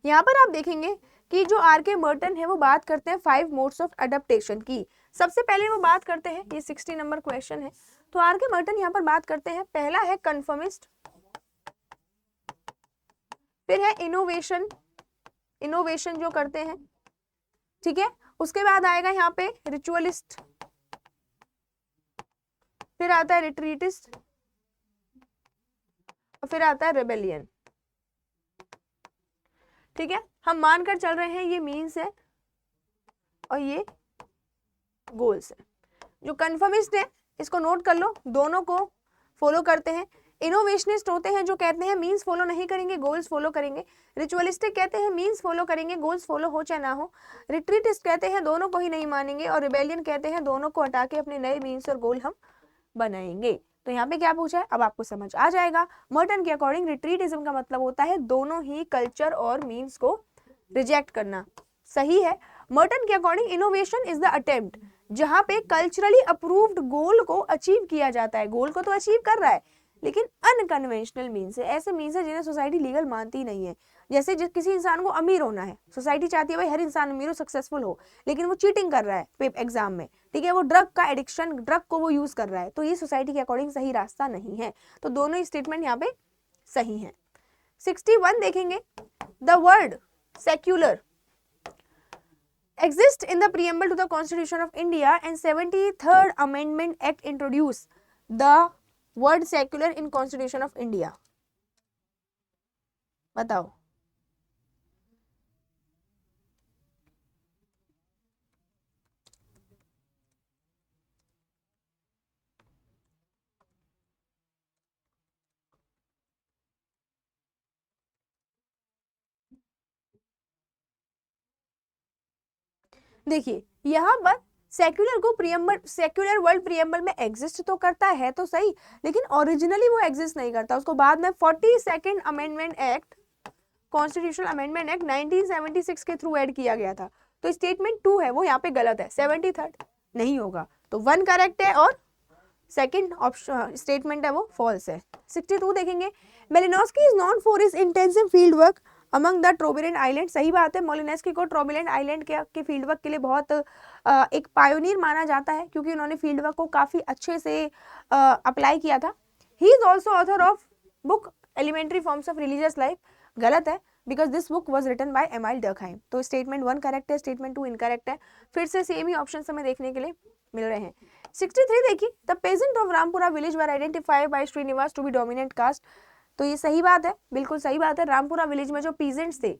यहाँ पर आप देखेंगे कि जो आर के मर्टन है वो बात करते हैं 5 मोड्स ऑफ अडेप्टेशन की। सबसे पहले वो बात करते हैं, ये 60 नंबर क्वेश्चन है, तो आर के मर्टन यहाँ पर बात करते हैं, पहला है कन्फर्मिस्ट, फिर है इनोवेशन, इनोवेशन जो करते हैं, ठीक है, उसके बाद आएगा यहाँ पे रिचुअलिस्ट, फिर आता है रिट्रीटिस्ट और फिर आता है रेबेलियन। ठीक है, हम मानकर चल रहे हैं ये मीन्स है और ये गोल्स है। जो कन्फर्मिस्ट है इसको नोट कर लो, दोनों को फॉलो करते हैं। इनोवेशनिस्ट होते हैं जो कहते हैं मीन्स फॉलो नहीं करेंगे, गोल्स फॉलो करेंगे। रिचुअलिस्टिक कहते हैं मीन्स फॉलो करेंगे, गोल्स फॉलो हो चाहे ना हो। रिट्रीटिस्ट कहते हैं दोनों को ही नहीं मानेंगे और रिबेलियन कहते हैं दोनों को हटा के अपने नए मीन्स और गोल हम बनाएंगे। तो यहाँ पे क्या पूछा है, अब आपको समझ आ जाएगा। मर्टन के अकॉर्डिंग रिट्रीटिज्म का मतलब होता है दोनों ही कल्चर और मीन्स को रिजेक्ट करना, सही है। मर्टन के according innovation is the attempt, जहां पे कल्चरली अप्रूव्ड गोल को अचीव किया जाता है, गोल को तो अचीव कर रहा है लेकिन अनकन्वेंशनल मीन्स है, ऐसे मीन्स है जिन्हें सोसाइटी लीगल मानती नहीं है। जैसे किसी इंसान को अमीर होना है, सोसाइटी चाहती है भाई हर इंसान अमीर हो, सक्सेसफुल हो, लेकिन वो चीटिंग कर रहा है एग्जाम में, ठीक है, वो ड्रग का एडिक्शन, ड्रग को वो यूज कर रहा है, तो ये सोसाइटी के अकॉर्डिंग सही रास्ता नहीं है। तो दोनों ही स्टेटमेंट यहाँ पे सही है। 61 देखेंगे, the word secular exist in the preamble to the Constitution of India and 73rd Amendment Act introduce the word secular in Constitution of India। बताओ। देखिए यहाँ पर सेक्युलर को प्रियम्बल, सेक्युलर वर्ल्ड प्रियम्बल में एग्जिस्ट तो करता है तो सही, लेकिन ओरिजिनली वो एग्जिस्ट नहीं करता, उसको बाद में 42nd amendment act, constitutional amendment act 1976 के थ्रू ऐड किया गया था। तो स्टेटमेंट 2 है वो यहाँ पे गलत है, 73rd नहीं होगा, तो 1 करेक्ट है और सेकंड ऑप्शन स्टेटमेंट है वो फॉल्स है। 62 देखेंगे, Malinowski is known for his intensive field work among the Trobriand island. सही बात है, मोलिनेस्की को ट्रोबिलेंट आइलैंड के फील्ड वर्क के लिए बहुत एक पायोनियर माना जाता है क्योंकि उन्होंने फील्ड वर्क को काफी अच्छे से अप्लाई किया था। He is also author of book elementary forms of religious life. गलत है, because this book was written by Emile Durkheim. तो स्टेटमेंट 1 करेक्ट है, स्टेटमेंट 2 इनकरेक्ट है। फिर से सेम ही ऑप्शन हमें देखने के लिए मिल रहे हैं। 63 देखिए, the peasant of Rampura village were identified by Srinivas to be dominant caste. तो ये सही बात है, बिल्कुल सही बात है। रामपुरा विलेज में जो पीजेंट्स थे,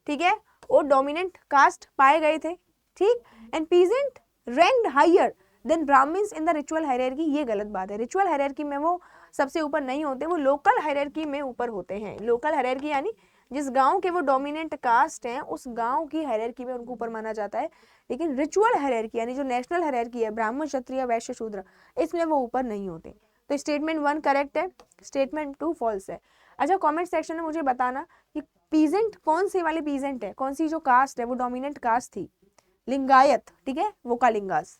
ठीक है, वो डोमिनेंट कास्ट पाए गए थे, ठीक, and peasant ranked higher than Brahmins in the ritual hierarchy. ये गलत बात है, रिचुअल हायरार्की में वो सबसे ऊपर नहीं होते, वो लोकल हायरार्की में ऊपर होते हैं। लोकल हायरार्की यानी जिस गांव के वो डोमिनेंट कास्ट हैं उस गांव की हायरार्की में उनको ऊपर माना जाता है, लेकिन रिचुअल हायरार्की यानी जो नेशनल हायरार्की है, ब्राह्मण, क्षत्रिय, वैश्य, शूद्र, इसमें वो ऊपर नहीं होते। तो स्टेटमेंट 1 करेक्ट है, स्टेटमेंट 2 फॉल्स है। अच्छा, कमेंट सेक्शन में मुझे बताना कि पीजेंट कौन सी वाली पीजेंट है, कौन सी जो कास्ट है वो डोमिनेंट कास्ट थी, लिंगायत, ठीक है, वोकालिंगास।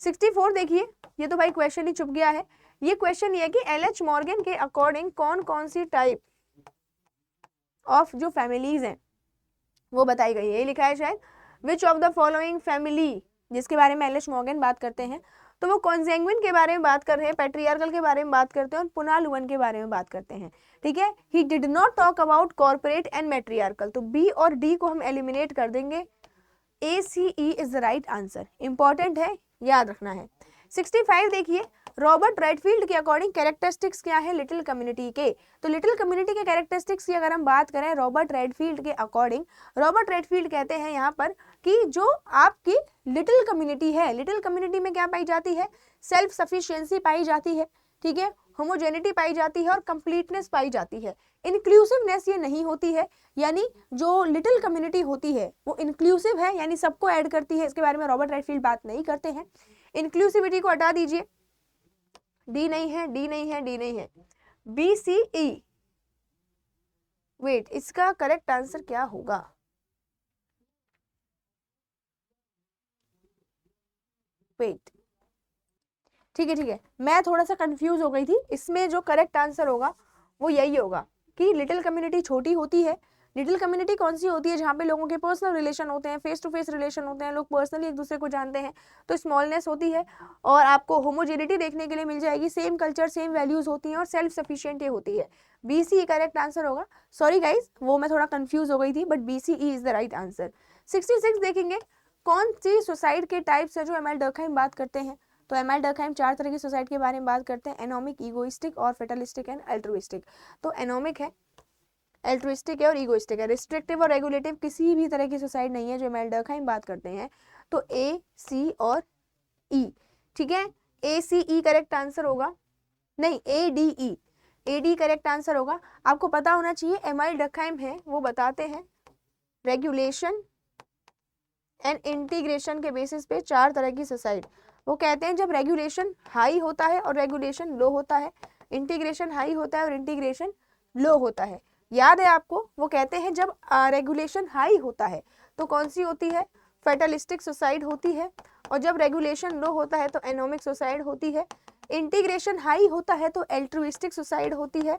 64 देखिए, ये तो भाई क्वेश्चन ही छुप गया है। ये क्वेश्चन ये है कि एलएच मॉर्गन के अकॉर्डिंग कौन कौन सी टाइप ऑफ जो फैमिलीज हैं वो बताई गई है। ये लिखा है शायद, विच ऑफ द फॉलोइंग फैमिली, जिसके बारे में एलएच मॉर्गन बात करते हैं, तो वो कॉन्सेंग्विन के बारे में बात कर रहे हैं, पैट्रियार्कल के बारे में बात करते हैं और पुनालुवन के बारे में बात करते हैं, ठीक है। He did not talk about corporate and matriarchal, तो बी और डी को हम एलिमिनेट कर देंगे। ACE is the right answer, important है, याद रखना है। 65 देखिए, रॉबर्ट रेडफील्ड के अकॉर्डिंग कैरेक्टरिस्टिक्स क्या है लिटिल कम्युनिटी के। तो लिटिल कम्युनिटी के कैरेक्टरिस्टिक्स की अगर हम बात करें रॉबर्ट रेडफील्ड के अकॉर्डिंग, रॉबर्ट रेडफील्ड कहते हैं यहाँ पर कि जो आपकी लिटिल कम्युनिटी है, लिटिल कम्युनिटी में क्या पाई जाती है, सेल्फ सफिशिएंसी पाई जाती है, ठीक है, होमोजेनिटी पाई जाती है और कंप्लीटनेस पाई जाती है। इंक्लूसिवनेस ये नहीं होती है, यानी जो लिटिल कम्युनिटी होती है वो इंक्लूसिव है, यानी सबको ऐड करती है, इसके बारे में रॉबर्ट रेडफील्ड बात नहीं करते हैं। इंक्लूसिविटी को हटा दीजिए, डी नहीं है, डी नहीं है, डी नहीं है, BCE वेट, इसका करेक्ट आंसर क्या होगा? वेट, ठीक है, मैं थोड़ा सा कंफ्यूज हो गई थी। इसमें जो करेक्ट आंसर होगा वो यही होगा कि लिटिल कम्युनिटी छोटी होती है। लिटिल कम्युनिटी कौन सी होती है? जहाँ पे लोगों के पर्सनल रिलेशन होते हैं, फेस टू फेस रिलेशन होते हैं, लोग पर्सनली एक दूसरे को जानते हैं, तो स्मॉलनेस होती है। और आपको होमोजेनिटी देखने के लिए मिल जाएगी, सेम कल्चर सेम वैल्यूज होती हैं और सेल्फ सफिशिएंट ये होती है। BCE करेक्ट आंसर होगा। सॉरी गाइज, वो मैं थोड़ा कंफ्यूज हो गई थी, but BCE is the right answer. 66 देखेंगे, कौन सी सुसाइड के टाइप्स है जो एमएल डर्कहाइम बात करते हैं? तो एमएल डर्कहाइम 4 तरह की सुसाइड के बारे में बात करते हैं, एनोमिक, ईगोइस्टिक और फेटलिस्टिक एंड अल्ट्रुइस्टिक। तो एनोमिक है, एल्ट्रुइस्टिक है और ईगोइस्टिक है। रिस्ट्रिक्टिव और रेगुलेटिव किसी भी तरह की सुसाइड नहीं है जो एमएल डर्कहाइम बात करते हैं। तो A, C और E, ठीक है। ACE करेक्ट आंसर होगा, नहीं ADE, AD करेक्ट आंसर होगा। आपको पता होना चाहिए एमएल डर्कहाइम है वो बताते हैं रेगुलेशन एंड इंटीग्रेशन के बेसिस पे 4 तरह की सुसाइड। वो कहते हैं जब रेगुलेशन हाई होता है और रेगुलेशन लो होता है, इंटीग्रेशन हाई होता है और इंटीग्रेशन लो होता है। याद है आपको? वो कहते हैं जब रेगुलेशन हाई होता है तो कौन सी होती है? फेटलिस्टिक सुसाइड होती है। और जब रेगुलेशन लो होता है तो एनोमिक सुसाइड होती है। इंटीग्रेशन हाई होता है तो एल्ट्रुइस्टिक सुसाइड होती है।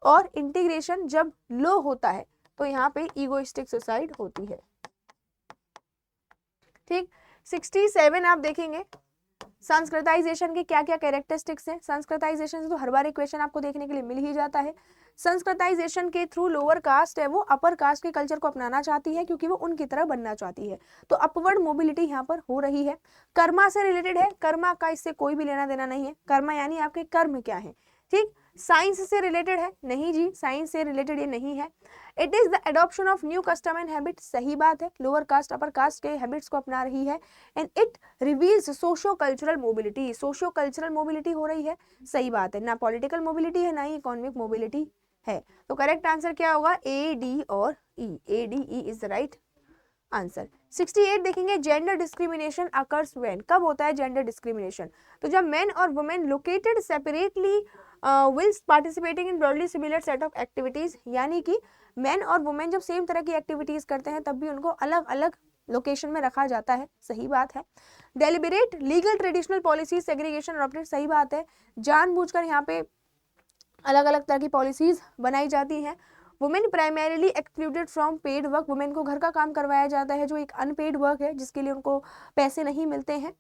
और इंटीग्रेशन जब लो होता है तो यहाँ पे ईगोइस्टिक सुसाइड होती है। ठीक, 67 आप देखेंगे, संस्कृताइजेशन के क्या क्या कैरेक्टरिस्टिक्स हैं। संस्कृताइजेशन से तो हर बार एक क्वेश्चन आपको देखने के लिए मिल ही जाता है। संस्कृताइजेशन के थ्रू लोअर कास्ट है वो अपर कास्ट के कल्चर को अपनाना चाहती है क्योंकि वो उनकी तरह बनना चाहती है, तो अपवर्ड मोबिलिटी यहाँ पर हो रही है। कर्मा से रिलेटेड है, कर्मा का इससे कोई भी लेना देना नहीं है। कर्मा यानी आपके कर्म क्या है, ठीक। साइंस से रिलेटेड है, नहीं जी, साइंस से रिलेटेड ये नहीं है। It is the adoption of new custom and habit, सही बात है, लोअर कास्ट अपर कास्ट के हैबिट्स को अपना रही है। And it reveals socio cultural mobility, socio cultural mobility हो रही है, सही बात है, ना पॉलिटिकल मोबिलिटी है ना ही इकोनॉमिक मोबिलिटी है। तो करेक्ट आंसर क्या होगा? A, D और E, ADE is the right answer. 68 देखेंगे, जेंडर डिस्क्रिमिनेशन अकर्स व्हेन, कब होता है जेंडर डिस्क्रिमिनेशन? तो जब मेन और women located separately will participating in broadly similar set of activities, यानी कि मेन और वुमेन जब सेम तरह की एक्टिविटीज करते हैं तब भी उनको अलग अलग लोकेशन में रखा जाता है, सही बात है। Deliberate legal traditional policies segregation adopted, सही बात है, जानबूझकर यहाँ पे अलग अलग तरह की पॉलिसीज बनाई जाती हैं। Women primarily excluded from paid work, women को घर का काम करवाया जाता है जो एक अनपेड वर्क है जिसके लिए उनको पैसे नहीं मिलते हैं।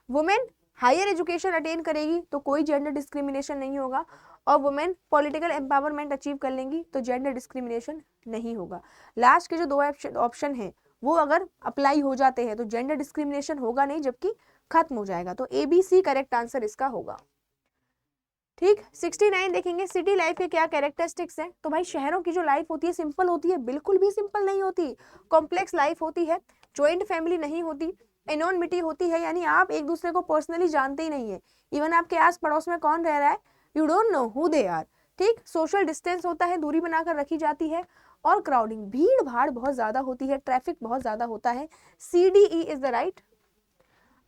वुमेन हायर एजुकेशन अटेन करेगी तो कोई जेंडर डिस्क्रिमिनेशन नहीं होगा, और वुमेन पॉलिटिकल एम्पावरमेंट अचीव कर लेंगी तो जेंडर डिस्क्रिमिनेशन नहीं होगा। लास्ट के जो 2 ऑप्शन हैं वो अगर अप्लाई हो जाते हैं तो जेंडर डिस्क्रिमिनेशन होगा नहीं, जबकि खत्म हो जाएगा। तो ABC करेक्ट आंसर इसका होगा। ठीक, 69 देखेंगे, सिटी लाइफ के क्या कैरेक्टरिस्टिक्स हैं? तो भाई शहरों की जो लाइफ होती है सिंपल होती है, बिल्कुल भी सिंपल नहीं होती, कॉम्प्लेक्स लाइफ होती है, ज्वाइंट फैमिली नहीं होती, एनोनिमिटी होती है, यानी आप एक दूसरे को पर्सनली जानते ही नहीं है, इवन आपके आस पड़ोस में कौन रह रहा है you don't know who they are. ठीक, सोशल डिस्टेंस होता है, दूरी बनाकर रखी जाती है, और क्राउडिंग, भीड़ भाड़ बहुत ज्यादा होती है, ट्रैफिक बहुत ज्यादा होता है। CDE is the right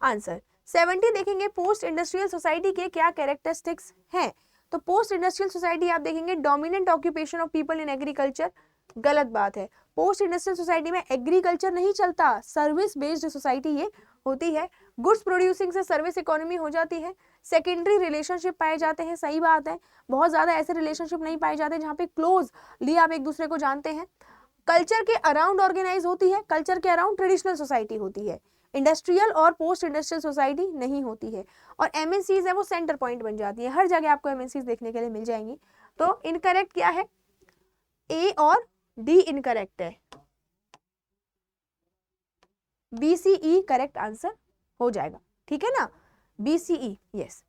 answer. 70 देखेंगे, पोस्ट इंडस्ट्रियल सोसाइटी के क्या कैरेक्टरिस्टिक्स हैं? तो पोस्ट इंडस्ट्रियल सोसाइटी आप देखेंगे, dominant occupation of people in agriculture, गलत बात है। पोस्ट इंडस्ट्रियल सोसाइटी में एग्रीकल्चर नहीं चलता, सर्विस बेस्ड सोसाइटी ये होती है। गुड्स प्रोड्यूसिंग से सर्विस इकोनॉमी हो जाती है। सेकेंडरी रिलेशनशिप पाए जाते हैं, सही बात है, बहुत ज्यादा ऐसे रिलेशनशिप नहीं पाए जाते जहाँ पे क्लोजली आप एक दूसरे को जानते हैं। कल्चर के अराउंड ऑर्गेनाइज होती है, कल्चर के अराउंड ट्रेडिशनल सोसाइटी होती है। इंडस्ट्रियल और पोस्ट इंडस्ट्रियल सोसाइटी नहीं होती है। और MNCs है वो सेंटर पॉइंट बन जाती है, हर जगह आपको MNCs देखने के लिए मिल जाएंगी। तो इनकरेक्ट क्या है? A और D इनकरेक्ट है, BCE करेक्ट आंसर हो जाएगा, ठीक है ना, BCE यस।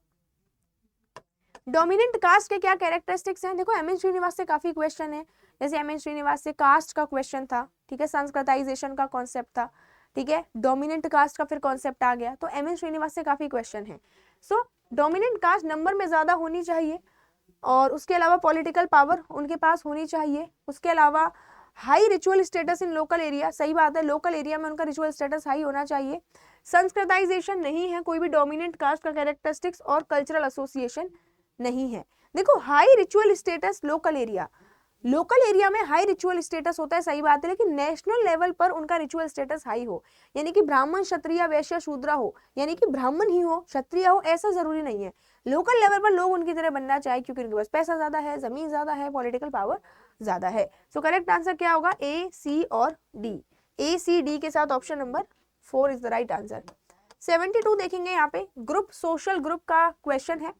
डोमिनेंट कास्ट के क्या कैरेक्टरिस्टिक्स हैं? देखो MN श्रीनिवास से काफी क्वेश्चन है, जैसे MN श्रीनिवास से कास्ट का क्वेश्चन था, ठीक है, संस्कृताइजेशन का कॉन्सेप्ट था, ठीक है, डोमिनेंट कास्ट का फिर कॉन्सेप्ट आ गया, तो MN श्रीनिवास से काफी क्वेश्चन है। सो डोमिनेंट कास्ट नंबर में ज्यादा होनी चाहिए, और उसके अलावा पॉलिटिकल पावर उनके पास होनी चाहिए, उसके अलावा high ritual status in local area, सही बात है, लोकल एरिया में उनका रिचुअल स्टेटस हाई होना चाहिए। संस्कृताइजेशन नहीं है कोई भी डोमिनेंट कास्ट का कैरेक्टरिस्टिक्स, और कल्चरल एसोसिएशन नहीं है। देखो high ritual status local area, local area में हाई रिचुअल स्टेटस होता है, सही बात है, लेकिन नेशनल लेवल पर उनका रिचुअल स्टेटस हाई हो, यानी कि ब्राह्मण क्षत्रिय वैश्य शूद्र हो, यानी कि ब्राह्मण ही हो क्षत्रिय हो, ऐसा जरूरी नहीं है। लोकल लेवल पर लोग उनकी तरह बनना चाहे क्योंकि उनके पास पैसा ज्यादा है, जमीन ज्यादा है, पॉलिटिकल पावर ज्यादा है। सो करेक्ट आंसर क्या होगा? ए, सी और डी। ए, सी, डी के साथ option number 4 is the right answer. 72 देखेंगे, यहाँ पे ग्रुप सोशल ग्रुप का क्वेश्चन है।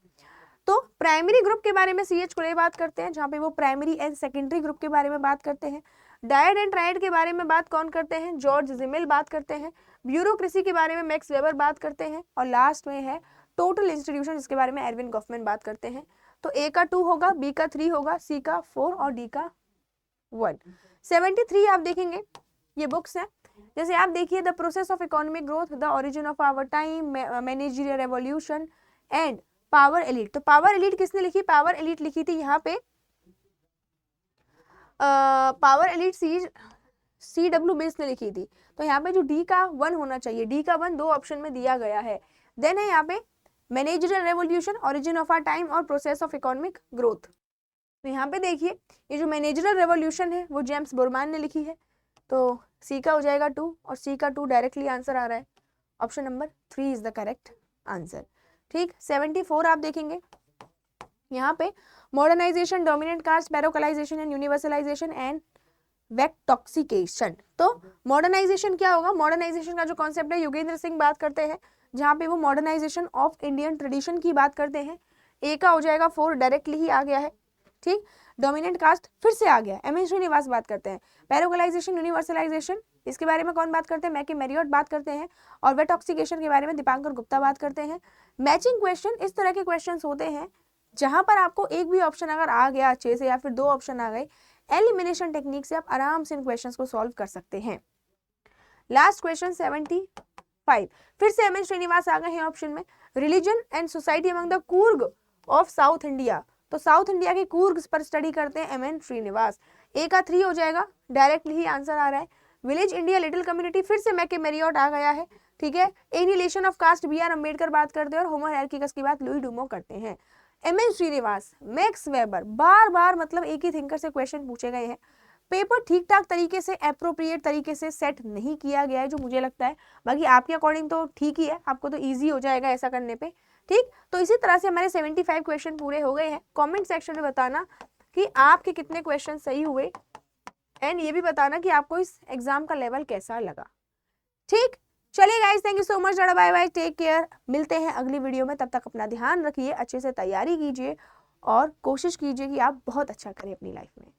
तो प्राइमरी ग्रुप के बारे में सीएच कोले बात करते हैं, जहाँ पे वो प्राइमरी एंड सेकेंडरी ग्रुप के बारे में बात करते हैं। डायड एंड ट्रायड के बारे में बात कौन करते हैं? जॉर्ज जिमेल बात करते हैं। ब्यूरोक्रेसी के बारे में मैक्स वेबर बात करते हैं। और लास्ट में है टोटल इंस्टीट्यूशन, जिसके बारे में एरविन गॉफमैन बात करते हैं। तो ए का 2 होगा, बी का 3 होगा, सी का 4 और डी का 1। 73 आप देखेंगे, ये बुक्स हैं। जैसे आप देखिए the process of economic growth, the origin of our time, managerial revolution and power elite. तो पावर एलिट किसने लिखी? पावर एलिट लिखी थी यहाँ पे पावर एलिट CW मिल्स ने लिखी थी। तो यहाँ पे जो डी का 1 होना चाहिए, डी का 1 दो ऑप्शन में दिया गया है। देन है यहाँ पे managerial revolution, origin of our time और प्रोसेस ऑफ इकोनॉमिक ग्रोथ। तो यहाँ पे देखिए ये जो मैनेजरियल रेवोल्यूशन है वो जेम्स बोरमैन ने लिखी है। तो सी का हो जाएगा 2 और सी का 2 डायरेक्टली आंसर आ रहा है। Option number 3 is the correct answer. ठीक, 74 आप देखेंगे, यहाँ पे modernization, dominant caste, parochialization and universalization and वेक्टॉक्सिकेशन। तो मॉडर्नाइजेशन क्या होगा? मॉडर्नाइजेशन का जो कॉन्सेप्ट है योगेंद्र सिंह बात करते हैं, जहाँ पे वो मॉडर्नाइजेशन ऑफ इंडियन ट्रेडिशन की बात करते हैं। ए का हो जाएगा 4, डायरेक्टली ही आ गया है। ठीक, डोमिनेंट कास्ट फिर से आ गया, एम एन श्रीनिवास बात करते हैं। बैरोकलाइजेशन, यूनिवर्सलाइजेशन, इसके बारे में कौन बात करते हैं? मैकी मैरियट बात करते हैं। और वेटॉक्सिकेशन के बारे में दीपांकर गुप्ता बात करते हैं। मैचिंग क्वेश्चन इस तरह के क्वेश्चंस होते हैं जहां पर आपको एक भी ऑप्शन अगर आ गया अच्छे से या फिर 2 ऑप्शन आ गए, एलिमिनेशन टेक्निक से आप आराम से इन क्वेश्चंस को सॉल्व कर सकते हैं। लास्ट क्वेश्चन 75, फिर से एम एन श्रीनिवास आ गए हैं ऑप्शन में। Religion and society among the Coorg of south India. तो साउथ इंडिया के कूर्ग पर स्टडी करते हैं एम एन श्रीनिवास। ए का 3 हो जाएगा, डायरेक्टली ही आंसर आ रहा है। विलेज इंडिया, लिटिल कम्युनिटी, फिर से मैके मैरियट आ गया है। ठीक है, annihilation of caste, B R Ambedkar बात करते हैं। और होमो हायरार्कीस की बात लुई डूमो करते हैं। M N Srinivas, Max Weber, बार बार मतलब एक ही थिंकर से क्वेश्चन पूछे गए हैं। पेपर ठीक ठाक तरीके से, एप्रोप्रिएट तरीके से सेट नहीं किया गया है जो मुझे लगता है, बाकी आपके अकॉर्डिंग तो ठीक ही है, आपको तो इजी हो जाएगा ऐसा करने पे। ठीक, तो इसी तरह से हमारे 75 क्वेश्चन पूरे हो गए हैं। कमेंट सेक्शन में बताना कि आपके कितने क्वेश्चन सही हुए एंड ये भी बताना कि आपको इस एग्जाम का लेवल कैसा लगा। ठीक, चलिए guys, thank you so much, bye bye, take care. मिलते हैं अगली वीडियो में, तब तक अपना ध्यान रखिए, अच्छे से तैयारी कीजिए और कोशिश कीजिए कि आप बहुत अच्छा करें अपनी लाइफ में।